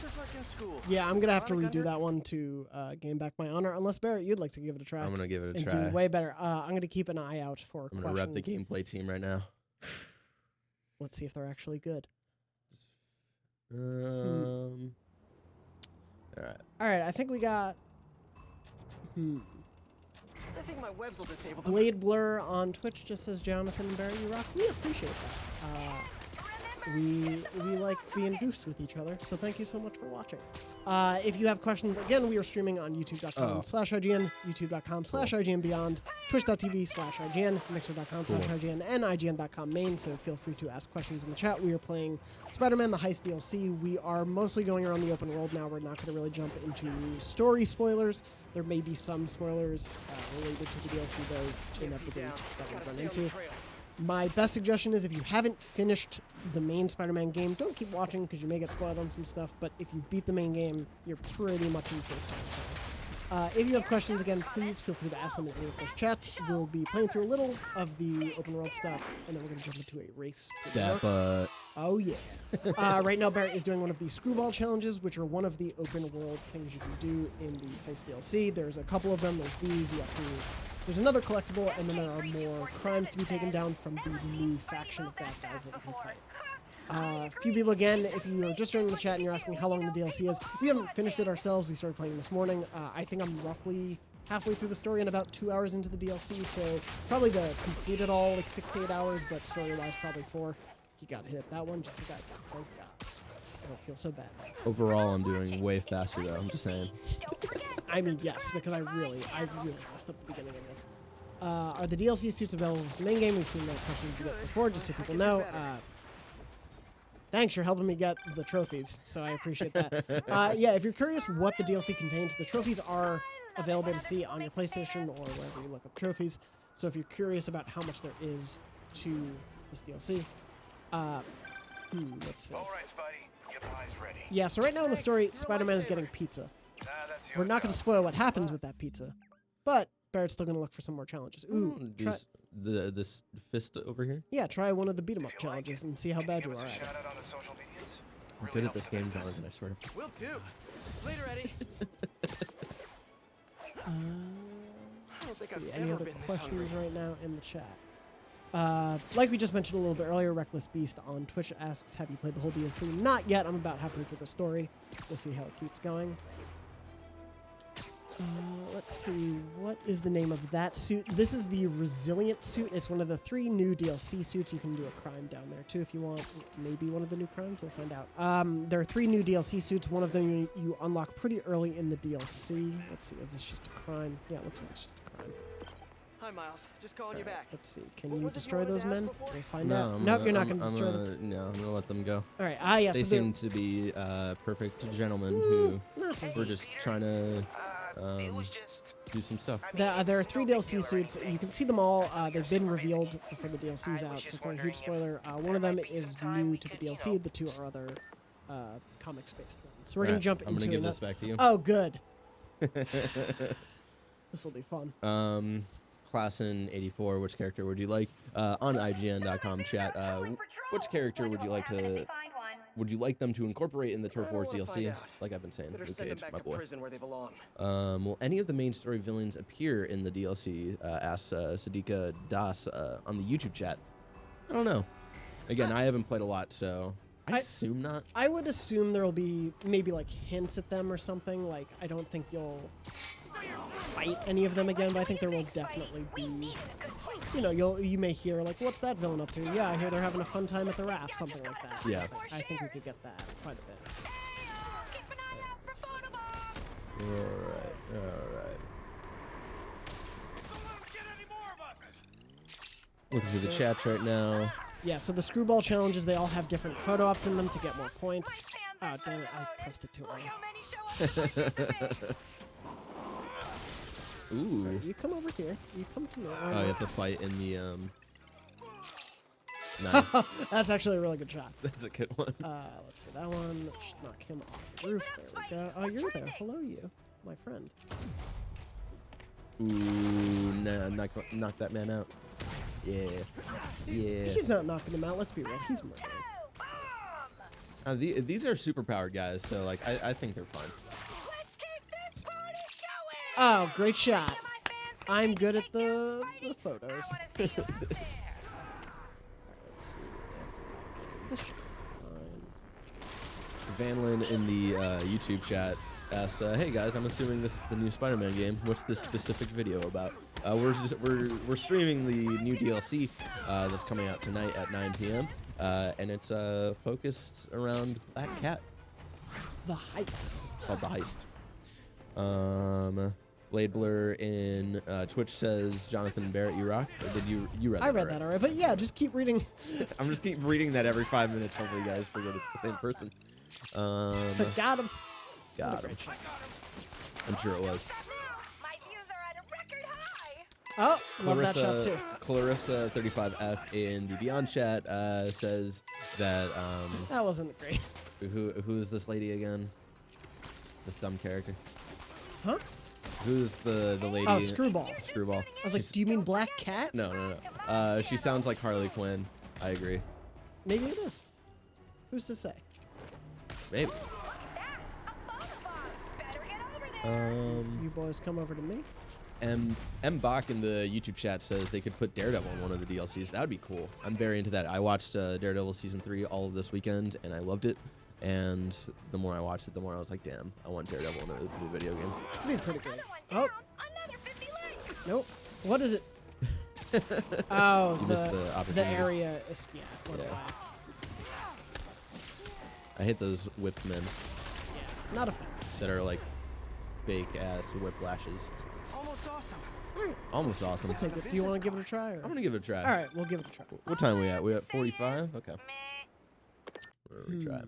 Just like in school. Yeah, I'm gonna have to Sonic redo Under- that one to gain back my honor. Unless Barrett, you'd like to give it a try. I'm gonna give it a and try. do way better. I'm gonna keep an eye out for I'm gonna rep the questions. gameplay team right now. Let's see if they're actually good. All right. All right, I think we got. I think my webs will disable them. Blade Blur on Twitch just says Jonathan and Barry, you rock. We appreciate that. We like being goofs with each other, so thank you so much for watching. If you have questions, again, we are streaming on youtube.com/IGN, youtube.com/IGN Beyond, twitch.tv/IGN, mixer.com/IGN, and IGN.com main, so feel free to ask questions in the chat. We are playing Spider-Man the Heist DLC. We are mostly going around the open world now. We're not going to really jump into story spoilers. There may be some spoilers related to the DLC, though, inevitably that we'll Gotta run stay on the into. trail. My best suggestion is if you haven't finished the main Spider-Man game, don't keep watching because you may get spoiled on some stuff, but if you beat the main game, you're pretty much in safe territory. If you have questions, again, please feel free to ask them in any of those chats. We'll be playing through a little of the open world stuff, and then we're going to jump into a race. to New York. That, Oh, yeah. Right now, Barrett is doing one of the Screwball Challenges, which are one of the open world things you can do in the Heist DLC. There's a couple of them. There's these. You have to... There's another collectible, and then there are more crimes to be taken down from the new faction of bad guys that you can play. A few people, again, if you're just joining the chat and you're asking how long the DLC is, we haven't finished it ourselves. We started playing this morning. I think I'm roughly halfway through the story and about 2 hours into the DLC, so probably to complete it all, like 6 to 8 hours, but story-wise, probably 4. He got hit at that one, just a guy. Thank God. I don't feel so bad. overall, I'm doing way faster though. I'm just saying. I mean, yes, because I really messed up the beginning of this. Are the DLC suits available for the main game? We've seen that question before, just so people know. Thanks, you're helping me get the trophies, so I appreciate that. Yeah, if you're curious what the DLC contains, the trophies are available to see on your PlayStation or wherever you look up trophies. So if you're curious about how much there is to this DLC, let's see. All right, Spidey. Your pie's ready. Yeah, so right now in the story, Spider-Man is getting pizza. That's your We're not going to job. spoil what happens with that pizza, but Barrett's still going to look for some more challenges. Ooh, try, This fist over here. yeah, try one of the beat 'em up If you like challenges it, and see how can you bad give you us are a at it. shout out on the social medias? I'm Really good at helps this the game, business. Jonathan, I swear. Will do. Later, Eddie. Let's think I've see, any ever other been this questions hungry. right now in the chat? Like we just mentioned a little bit earlier, Reckless Beast on Twitch asks, have you played the whole DLC? Not yet. I'm about halfway through the story. We'll see how it keeps going. Let's see. What is the name of that suit? This is the Resilient suit. It's one of the 3 new DLC suits. You can do a crime down there, too, if you want. Maybe one of the new crimes. We'll find out. There are 3 new DLC suits. One of them you unlock pretty early in the DLC. Let's see. Is this just a crime? Yeah, it looks like it's just a crime. Hi, Miles. Just calling you back. Let's see. Can What you was it you destroy wanted to those ask men? before? We'll find No, out. Nope, you're not going to destroy them. No, I'm gonna let them go. All right. Ah, yes. They so seem to be perfect gentlemen who not were just trying to It was just. do some stuff. there are 3 DLC suits. You can see them all. They've been revealed before the DLC's out, so it's not a huge spoiler. One of them is new to the DLC. The 2 are other comics-based ones. So we're going to jump I'm into gonna give another- this back to you. Oh, good. This will be fun. Klassin84, which character would you like? On IGN.com chat, which character would you like to? Would you like them to incorporate in the Turf Wars We'll find DLC? out. Like I've been saying, Better Luke send them Cage, back my to boy. prison where they belong. Will any of the main story villains appear in the DLC? Asks Sadika Das on the YouTube chat. I don't know. Again, I haven't played a lot, so I assume not. I would assume there will be maybe like hints at them or something. Like, I don't think you'll fight any of them again, but I think there will definitely be, you know, you may hear like, what's that villain up to? Yeah, I hear they're having a fun time at the raft, something like that. Yeah. I think we could get that quite a bit. Let's see. All right. Looking through the chats right now. Yeah, so the Screwball Challenges, they all have different photo ops in them to get more points. Oh, damn it, I pressed it too early. Ooh. You come over here. You come to me. Oh, you have to fight in the Nice. That's actually a really good shot. That's a good one. Let's see, that one should knock him off the roof. There we go. Oh, you're there. Hello, you, my friend. Ooh, nah, knock that man out. Yeah. Yeah. He's not knocking him out. Let's be real. He's murdering. These are superpowered guys, so like I think they're fun. Oh, great shot. I'm good at the photos. Let's see if this should be fine. Vanlin in the YouTube chat asks, "Hey guys, I'm assuming this is the new Spider-Man game. What's this specific video about?" We're streaming the new DLC that's coming out tonight at 9 p.m. And it's focused around Black Cat. The Heist. It's called The Heist. Blade Blur in Twitch says, Jonathan and Barrett, you rock. Or did you read that? I read that already, but yeah, just keep reading. I'm just keep reading that every 5 minutes. Hopefully, you guys forget it's the same person. But got him. Got him. I'm sure it was. Oh, love that shot too. Clarissa35F in the Beyond chat says that That wasn't great. who is this lady again? This dumb character. Huh? Who's the lady? Oh, Screwball. Screwball. I was like, do you mean Black Cat? No. She sounds like Harley Quinn. I agree. Maybe it is. Who's to say? Maybe. You boys come over to me. M Bach in the YouTube chat says they could put Daredevil in one of the DLCs. That would be cool. I'm very into that. I watched Daredevil season 3 all of this weekend, and I loved it. And the more I watched it, the more I was like, damn, I want Daredevil in a new video game. That'd be pretty great. Oh. Nope. What is it? Oh, You missed the opportunity. The area is, yeah. What a Yeah. lie. I hate those whipped men Yeah, not a fan. that are like fake ass whiplashes. Almost awesome. All right, Almost awesome. I'll take it. Do you want to give it a try? Or? I'm gonna give it a try. All right, we'll give it a try. What time are we at? We at 45? Okay. We're gonna try it.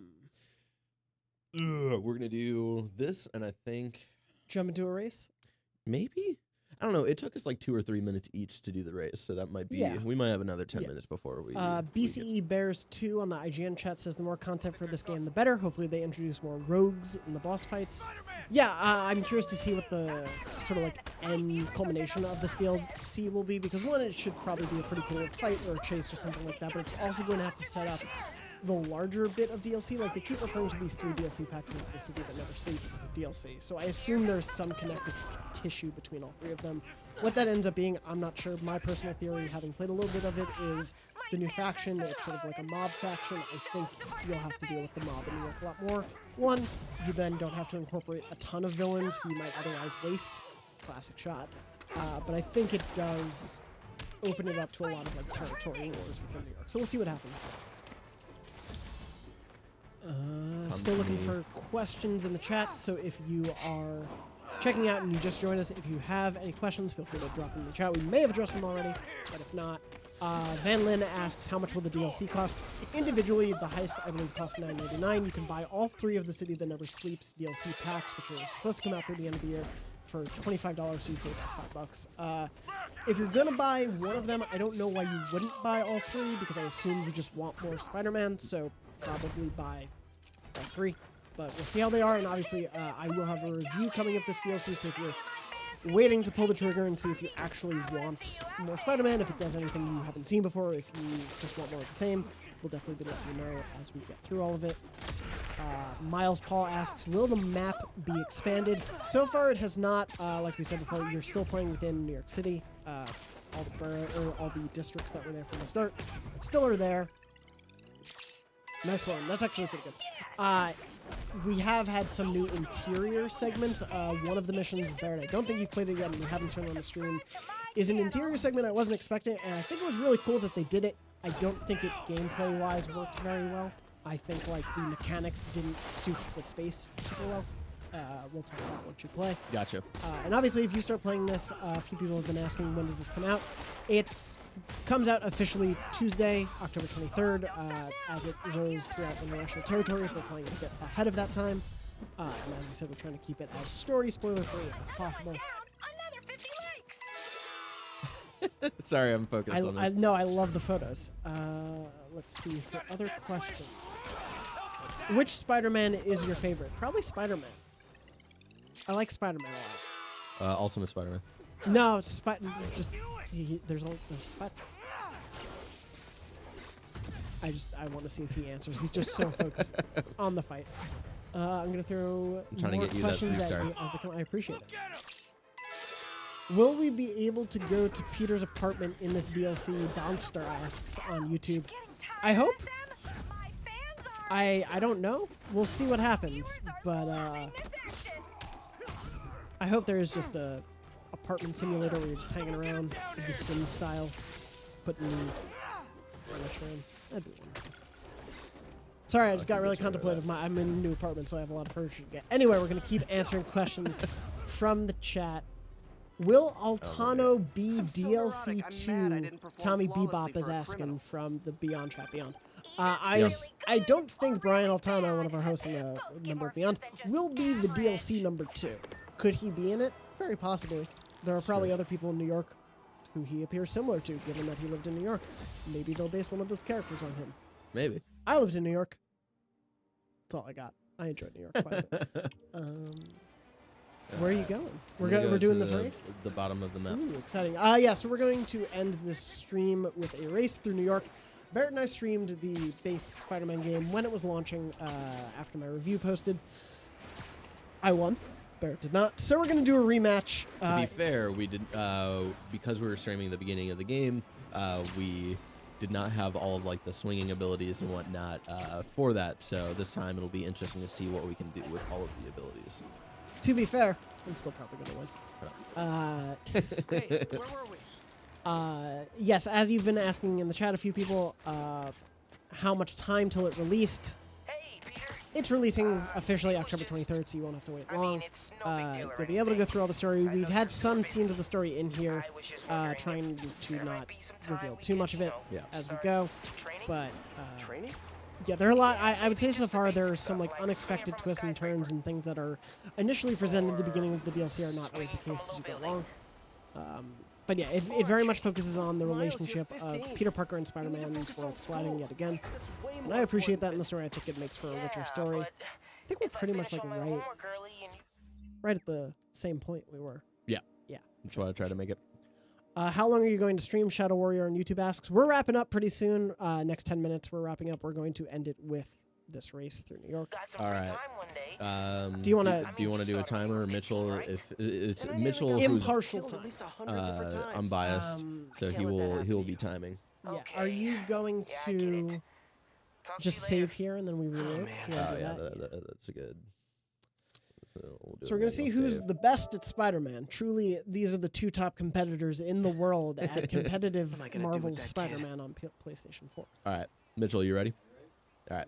We're gonna do this, and I think Jump into a race? maybe. I don't know. It took us like 2 or 3 minutes each to do the race, so that might be. Yeah. We might have another 10 Yeah. minutes before we. BCE Bears 2 on the IGN chat says the more content for this game, the better. Hopefully, they introduce more rogues in the boss fights. Yeah, I'm curious to see what the sort of like end culmination of this DLC will be, because one, it should probably be a pretty cool fight or a chase or something like that, but it's also going to have to set up the larger bit of DLC. Like, they keep referring to these 3 DLC packs as the City That Never Sleeps DLC. So I assume there's some connective tissue between all 3 of them. What that ends up being, I'm not sure. My personal theory, having played a little bit of it, is the new faction. It's sort of like a mob faction. I think you'll have to deal with the mob in New York a lot more. One, you then don't have to incorporate a ton of villains who you might otherwise waste. Classic shot. But I think it does open it up to a lot of like territory wars within New York. So we'll see what happens. Still looking for questions in the chat. So if you are checking out and you just joined us, if you have any questions, feel free to drop them in the chat. We may have addressed them already, but if not, Van Lynn asks, how much will the DLC cost? Individually, the Heist, I believe, costs $9.99. You can buy all 3 of the City That Never Sleeps DLC packs, which are supposed to come out through the end of the year, for $25, so you save about $5. If you're going to buy one of them, I don't know why you wouldn't buy all 3, because I assume you just want more Spider-Man, so probably buy all 3. But we'll see how they are, and obviously I will have a review coming of this DLC, so if you're waiting to pull the trigger and see if you actually want more Spider-Man, if it does anything you haven't seen before, if you just want more of the same, we'll definitely be letting you know as we get through all of it. Miles Paul asks, will the map be expanded? So far it has not. Like we said before, you're still playing within New York City. All the districts that were there from the start still are there. Nice one. That's actually pretty good. We have had some new interior segments. One of the missions, Barrett, I don't think you've played it yet and we haven't turned on the stream, is an interior segment I wasn't expecting, and I think it was really cool that they did it. I don't think it gameplay-wise worked very well. I think like the mechanics didn't suit the space super well. We'll talk about it once you play. Gotcha. And obviously, if you start playing this, a few people have been asking, when does this come out? It comes out officially Tuesday, October 23rd, as it goes throughout international territories. We're playing a bit ahead of that time. And as we said, we're trying to keep it as story spoiler-free as possible. Another 50 likes. Sorry, I'm focused on this. No, I love the photos. Let's see for other questions. Which Spider-Man is your favorite? Probably Spider-Man. I like Spider-Man a lot. Ultimate Spider-Man. No, there's Spider. I want to see if he answers. He's just so focused on the fight. I'm gonna throw trying more to get you that questions at restart. you as they come. I appreciate it. Will we be able to go to Peter's apartment in this DLC? Downstar asks on YouTube. I hope. I don't know. We'll see what happens, but I hope there is just a apartment simulator where you're just hanging around in the Sims style, putting new furniture in. That'd be wonderful. Sorry, I just got really contemplative. I'm in a new apartment, so I have a lot of furniture to get. Anyway, we're going to keep answering questions from the chat. Will Altano be DLC 2? Tommy Bebop is asking from the Beyond Chat Beyond. I don't think Brian Altano, one of our hosts and a member of Beyond, will be the DLC number 2. Could he be in it? Very possibly. There are probably other people in New York who he appears similar to, given that he lived in New York. Maybe they'll base one of those characters on him. Maybe. I lived in New York. That's all I got. I enjoyed New York quite a bit. Where are you going? We're doing this race? The bottom of the map. Ooh, exciting. Yeah, so we're going to end this stream with a race through New York. Barrett and I streamed the base Spider-Man game when it was launching after my review posted. I won. Barrett did not. So we're going to do a rematch. To be fair, we did because we were streaming the beginning of the game, we did not have all of like the swinging abilities and whatnot for that. So this time it'll be interesting to see what we can do with all of the abilities. To be fair, I'm still probably going to win. Hey, where were we? Yes, as you've been asking in the chat, a few people, how much time till it released? Hey, Peter. It's releasing officially October 23rd, so you won't have to wait long. It's no big deal or You'll be able to go through all the story. I We've know had there's some no scenes of the story in here, I was just wondering trying to there not might be some time reveal we too could, much of it Yeah. as we start go. training? But Training? yeah, there are a lot. I would say so far there are some like unexpected twists and turns and things that are initially presented at the beginning of the DLC are not always the case as you go along. But yeah, it very much focuses on the relationship of Peter Parker and Spider-Man's worlds colliding yet again. And I appreciate that in the story. I think it makes for a richer story. I think we're pretty much like right at the same point we were. Yeah. Yeah. That's why I try to make it. How long are you going to stream? Shadow Warrior on YouTube asks. We're wrapping up pretty soon. Next 10 minutes, we're wrapping up. We're going to end it with this race through New York. Got some All free right. time one day. Do you wanna- do you want to do a timer, or Mitchell? If it's And I nearly Mitchell, got who's Impartial killed time. at least 100 different times. unbiased, so can't he let that will happen to be you. timing. Yeah. Okay. Are you going Yeah, I get to it. Talk to just you later. save here and then we reload? man. Do you wanna Oh do yeah, that? that's a good. So we'll do So we're a going to see manual who's save. the best at Spider-Man. Truly, these are the two top competitors in the world at competitive What am I gonna do with Marvel's that kid? Spider-Man on PlayStation 4. All right, Mitchell, you ready? All right.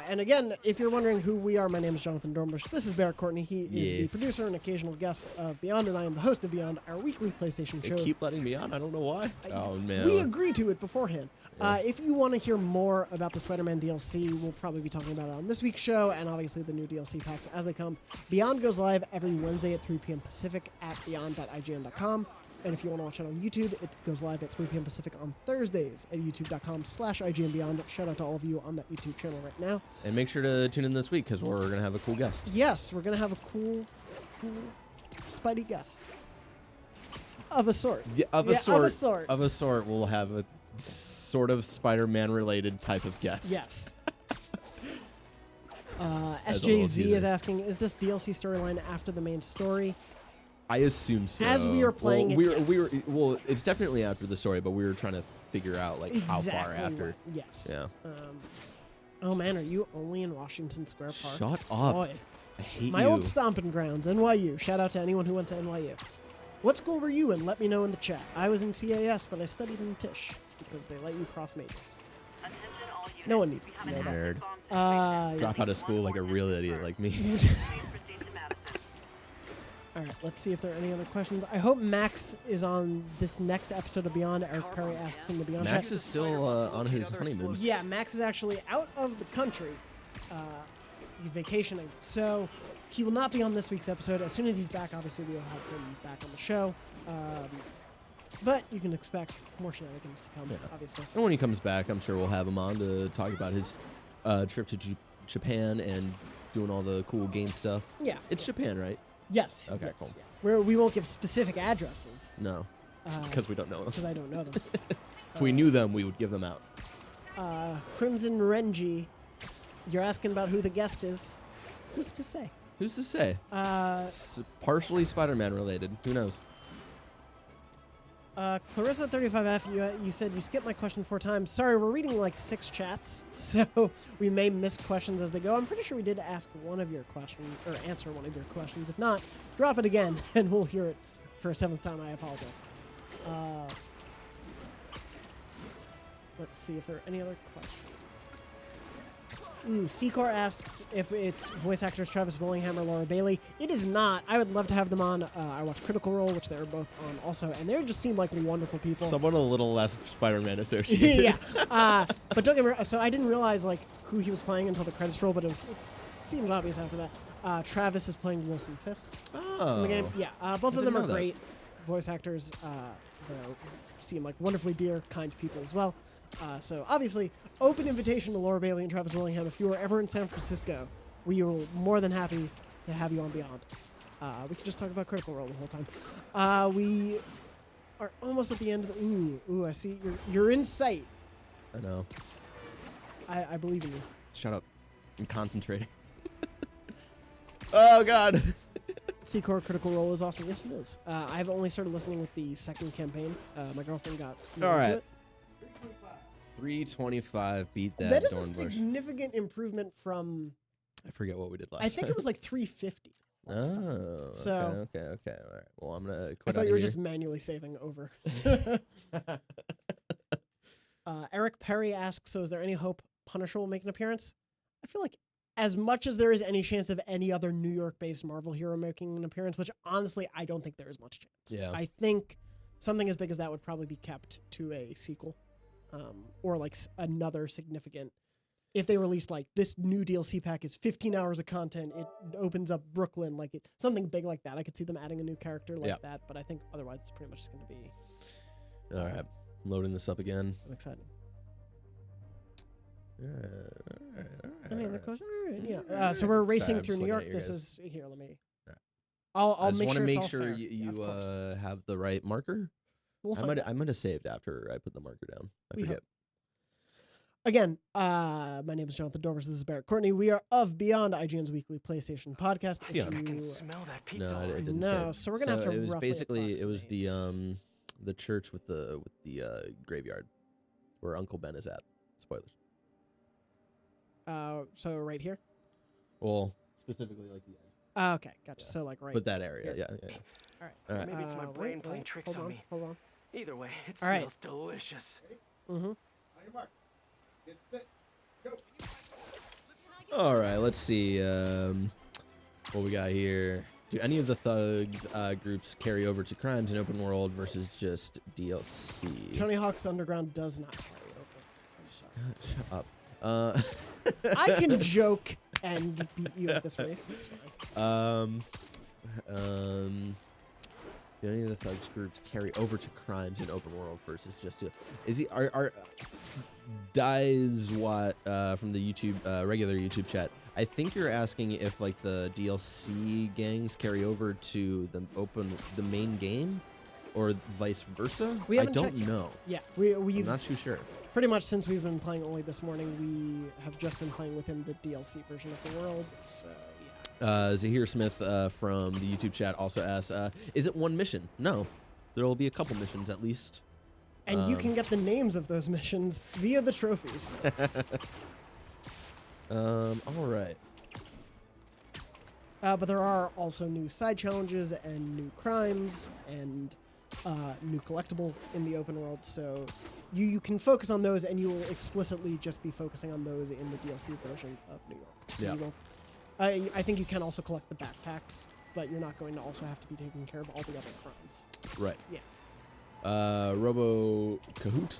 And again, if you're wondering who we are, my name is Jonathan Dornbush. This is Barrett Courtney. He is Yeah. the producer and occasional guest of Beyond, and I am the host of Beyond, our weekly PlayStation They show. keep letting me on. I don't know why. Oh man. We agreed to it beforehand. Yeah. If you want to hear more about the Spider-Man DLC, we'll probably be talking about it on this week's show, and obviously the new DLC packs as they come. Beyond goes live every Wednesday at 3 p.m. Pacific at beyond.ign.com. And if you want to watch it on YouTube, it goes live at 3 p.m. Pacific on Thursdays at youtube.com/IGNBeyond. Shout out to all of you on that YouTube channel right now. And make sure to tune in this week because we're gonna have a cool guest. Yes, we're going to have a cool Spidey guest. Of a sort. Yeah, of a Yeah, sort. of a sort. Of a sort. We'll have a sort of Spider-Man related type of guest. Yes. As a little SJZ teaser. is asking, is this DLC storyline after the main story? I assume so. As we are playing it, well, yes. well, it's definitely after the story, but we were trying to figure out like how far after. right. Yes. Yeah. Oh man, are you only in Washington Square Park? Shut up. Boy. I hate My you. old stomping grounds, NYU. Shout out to anyone who went to NYU. What school were you in? Let me know in the chat. I was in CAS, but I studied in Tisch because they let you cross majors. No one needed to know that. Nerd. Yeah. Drop out of school like a real idiot like me. All right, let's see if there are any other questions. I hope Max is on this next episode of Beyond. Eric Perry asks in the Beyond Max chat. is still on his honeymoon. Yeah, Max is actually out of the country, he's vacationing. So he will not be on this week's episode. As soon as he's back, obviously we'll have him back on the show. But you can expect more shenanigans to come, obviously. And when he comes back, I'm sure we'll have him on to talk about his trip to Japan and doing all the cool game stuff. Yeah. It's Japan, right? Yes. Okay, yes, cool. yeah. We won't give specific addresses No, because we don't know them. because I don't know them. If we knew them, we would give them out. Crimson Renji, you're asking about who the guest is. Who's to say? Who's to say? Partially Spider-Man related. Who knows? Clarissa35F, you said you skipped my question 4 times. Sorry, we're reading like 6 chats, so we may miss questions as they go. I'm pretty sure we did ask one of your questions, or answer one of your questions. If not, drop it again, and we'll hear it for a 7th time. I apologize. Let's see if there are any other questions. Secor asks if it's voice actors Travis Willingham or Laura Bailey. It is not. I would love to have them on. I watch Critical Role, which they're both on also, and they just seem like wonderful people. Someone a little less Spider-Man associated. Yeah. But don't get me wrong. So I didn't realize like who he was playing until the credits roll, but it seems obvious after that. Travis is playing Wilson Fisk in the game. Yeah. Both of didn't them are know that. great voice actors. They seem like wonderfully dear, kind people as well. So obviously, open invitation to Laura Bailey and Travis Willingham. If you are ever in San Francisco, we are more than happy to have you on Beyond. We could just talk about Critical Role the whole time. We are almost at the end of the... Ooh, I see. You're in sight. I know. I believe in you. Shut up. I'm concentrating. Oh, God. Secor Critical Role is awesome. Yes, it is. I've only started listening with the second campaign. My girlfriend got me All into right. it. 325 beat that. That is a Dornbush. significant improvement from... I forget what we did last I think time. it was like 350. last time. Oh, So- okay. All right. Well, I'm gonna I quit thought out you were here. just manually saving over. Eric Perry asks, so is there any hope Punisher will make an appearance? I feel like as much as there is any chance of any other New York-based Marvel hero making an appearance, which honestly, I don't think there is much chance. Yeah. I think something as big as that would probably be kept to a sequel. Or like another significant... If they released like this new DLC pack is 15 hours of content, it opens up Brooklyn, like something big like that. I could see them adding a new character like that, but I think otherwise it's pretty much just going to be... All right. Loading this up again. I'm excited. All right. Any other question? All right, yeah. So we're racing I'm through just New looking York. at you This guys. is here. Let me. Right. I'll I just make want sure to it's make all sure fair. you Yeah, of course. have the right marker. We'll I find out. might have saved after I put the marker down. I We forget. Again, my name is Jonathan Dorvers. This is Barrett Courtney. We are of Beyond, IGN's weekly PlayStation podcast. I think I can smell that pizza. No, it already. didn't No, say. so we're gonna have to It was roughly basically it was approximate. the church with the graveyard where Uncle Ben is at. Spoilers. So right here. Well, specifically like the end. Okay, gotcha. Yeah. So like right. But that area, yeah. All right. All right. Maybe it's my brain wait, playing wait, tricks hold on me. Hold on. Either way, it All right. smells delicious. Mm-hmm. All right, let's see what we got here. Do any of the thug groups carry over to crimes in open world versus just DLC? Tony Hawk's Underground does not carry over. I'm sorry. God, shut up. I can joke and beat you at this race. It's fine. Do any of the thugs groups carry over to crimes in open world versus just is he are Dies what from the YouTube regular YouTube chat? I think you're asking if like the DLC gangs carry over to the main game, or vice versa. We I haven't don't checked yet. know. Yeah, we've I'm not too sure. Pretty much since we've been playing only this morning, we have just been playing within the DLC version of the world. So yeah. Zahir Smith from the YouTube chat also asks, is it one mission? No, there will be a couple missions at least. And you can get the names of those missions via the trophies. All right. But there are also new side challenges and new crimes and new collectible in the open world. So you can focus on those, and you will explicitly just be focusing on those in the DLC version of New York. So Yeah. you won't, I think you can also collect the backpacks, but you're not going to also have to be taking care of all the other crimes. Right. Yeah. Robo Kahoot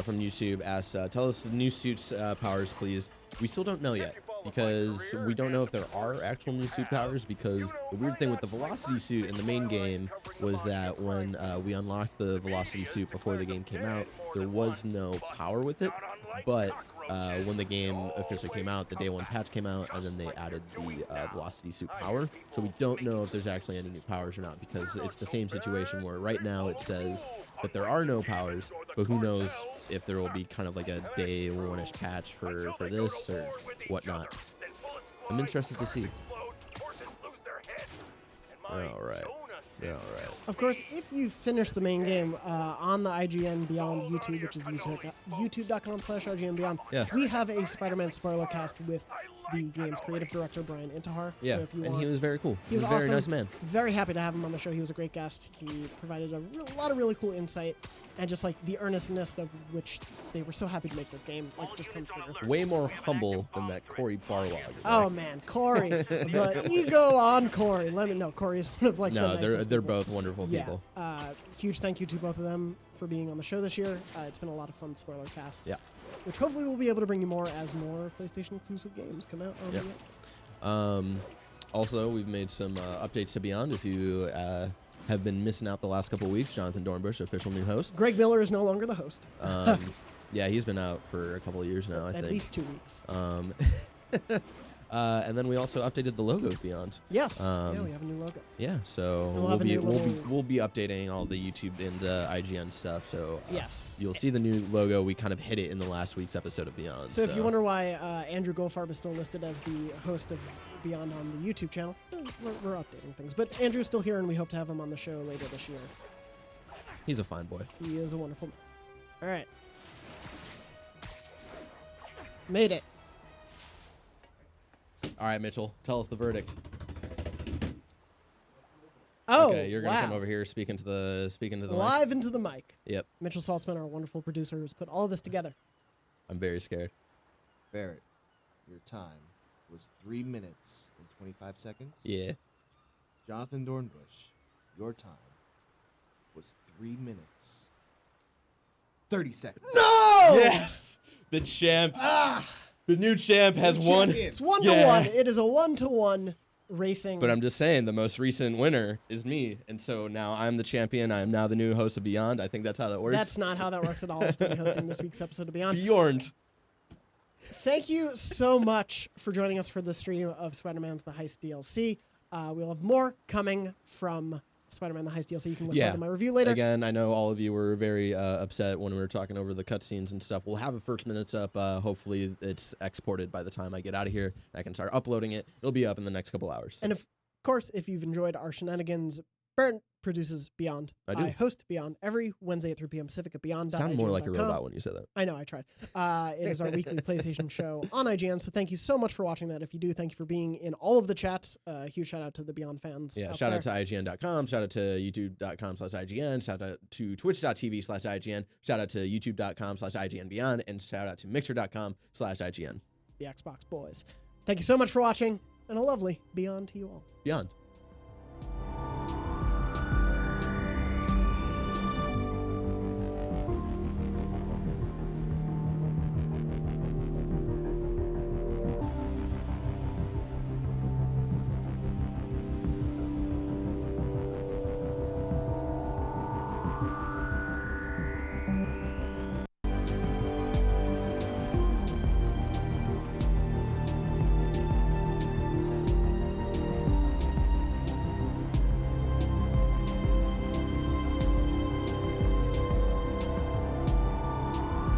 from YouTube asks, tell us the new suit's powers, please. We still don't know yet, because we don't know if there are actual new suit powers, because the weird thing with the Velocity suit in the main game was that when we unlocked the Velocity suit before the game came out, there was no power with it, but when the game officially came out, the day one patch came out, and then they added the Velocity suit power. So we don't know if there's actually any new powers or not, because it's the same situation where right now it says that there are no powers, but who knows if there will be kind of like a day one-ish patch for this or whatnot. I'm interested to see. All right. Yeah, all right. Of course, if you finish the main game on the IGN Beyond YouTube, which is youtube.com/IGN Beyond, Yeah. we have a Spider-Man spoiler cast with the game's creative director, Brian Intihar. Yeah, So if you and want, he was very cool. he was a very awesome. nice man. Very happy to have him on the show. He was a great guest. He provided a lot of really cool insight, and just like the earnestness of which they were so happy to make this game like just come through. Way more humble than that Corey Barlog. Oh man, Corey, the ego on Corey. Let me know. Corey is one of like the No, nicest they're people. both wonderful Yeah. people. Huge thank you to both of them for being on the show this year. It's been a lot of fun spoiler casts. Yeah. Which hopefully we'll be able to bring you more as more PlayStation exclusive games come out on Yeah. the Also, we've made some updates to Beyond. If you have been missing out the last couple of weeks, Jonathan Dornbush, official new host. Greg Miller is no longer the host. Yeah, he's been out for a couple of years now, I think. At least 2 weeks. And then we also updated the logo of Beyond. Yes. Yeah, we have a new logo. Yeah, so we'll have a new little- we'll be updating all the YouTube and IGN stuff. So Yes. you'll see the new logo. We kind of hit it in the last week's episode of Beyond. So if you wonder why Andrew Goldfarb is still listed as the host of Beyond on the YouTube channel, we're updating things. But Andrew's still here, and we hope to have him on the show later this year. he's a fine boy. He is a wonderful man. All right. Made it. All right, Mitchell, tell us the verdict. Oh, Okay, you're gonna wow. come over here speaking to the mic. Live into the mic. Yep, Mitchell Saltzman, our wonderful producer, has put all of this together. I'm very scared. Barrett, your time was 3 minutes and 25 seconds. Yeah. Jonathan Dornbush, your time was 3 minutes 30 seconds. No! Yes, the champ. The new champ has won. It's 1 Yeah. to 1. It is a 1-to-1 racing. But I'm just saying, the most recent winner is me, and so now I'm the champion. I am now the new host of Beyond. I think that's how that works. That's not how that works at all. I'll still be hosting this week's episode of Beyond. Beyond. Thank you so much for joining us for the stream of Spider-Man's The Heist DLC. We'll have more coming from Spider-Man the Heist DLC. You can look Yeah. forward to my review later. Again, I know all of you were very upset when we were talking over the cutscenes and stuff. We'll have the first minutes up. Hopefully, it's exported by the time I get out of here. I can start uploading it. It'll be up in the next couple hours. And of course, if you've enjoyed our shenanigans, Barrett produces Beyond. I do. host Beyond every Wednesday at 3 p.m. Pacific at Beyond. Sound more like a robot when you said that. I know, I tried. It is our weekly PlayStation show on IGN, so thank you so much for watching that. If you do, thank you for being in all of the chats. Huge shout out to the Beyond fans. Yeah, out shout there. out to IGN.com, shout out to YouTube.com/IGN, shout out to Twitch.tv/IGN, shout out to YouTube.com/IGN Beyond, and shout out to Mixer.com/IGN. The Xbox boys. Thank you so much for watching, and a lovely Beyond to you all. Beyond.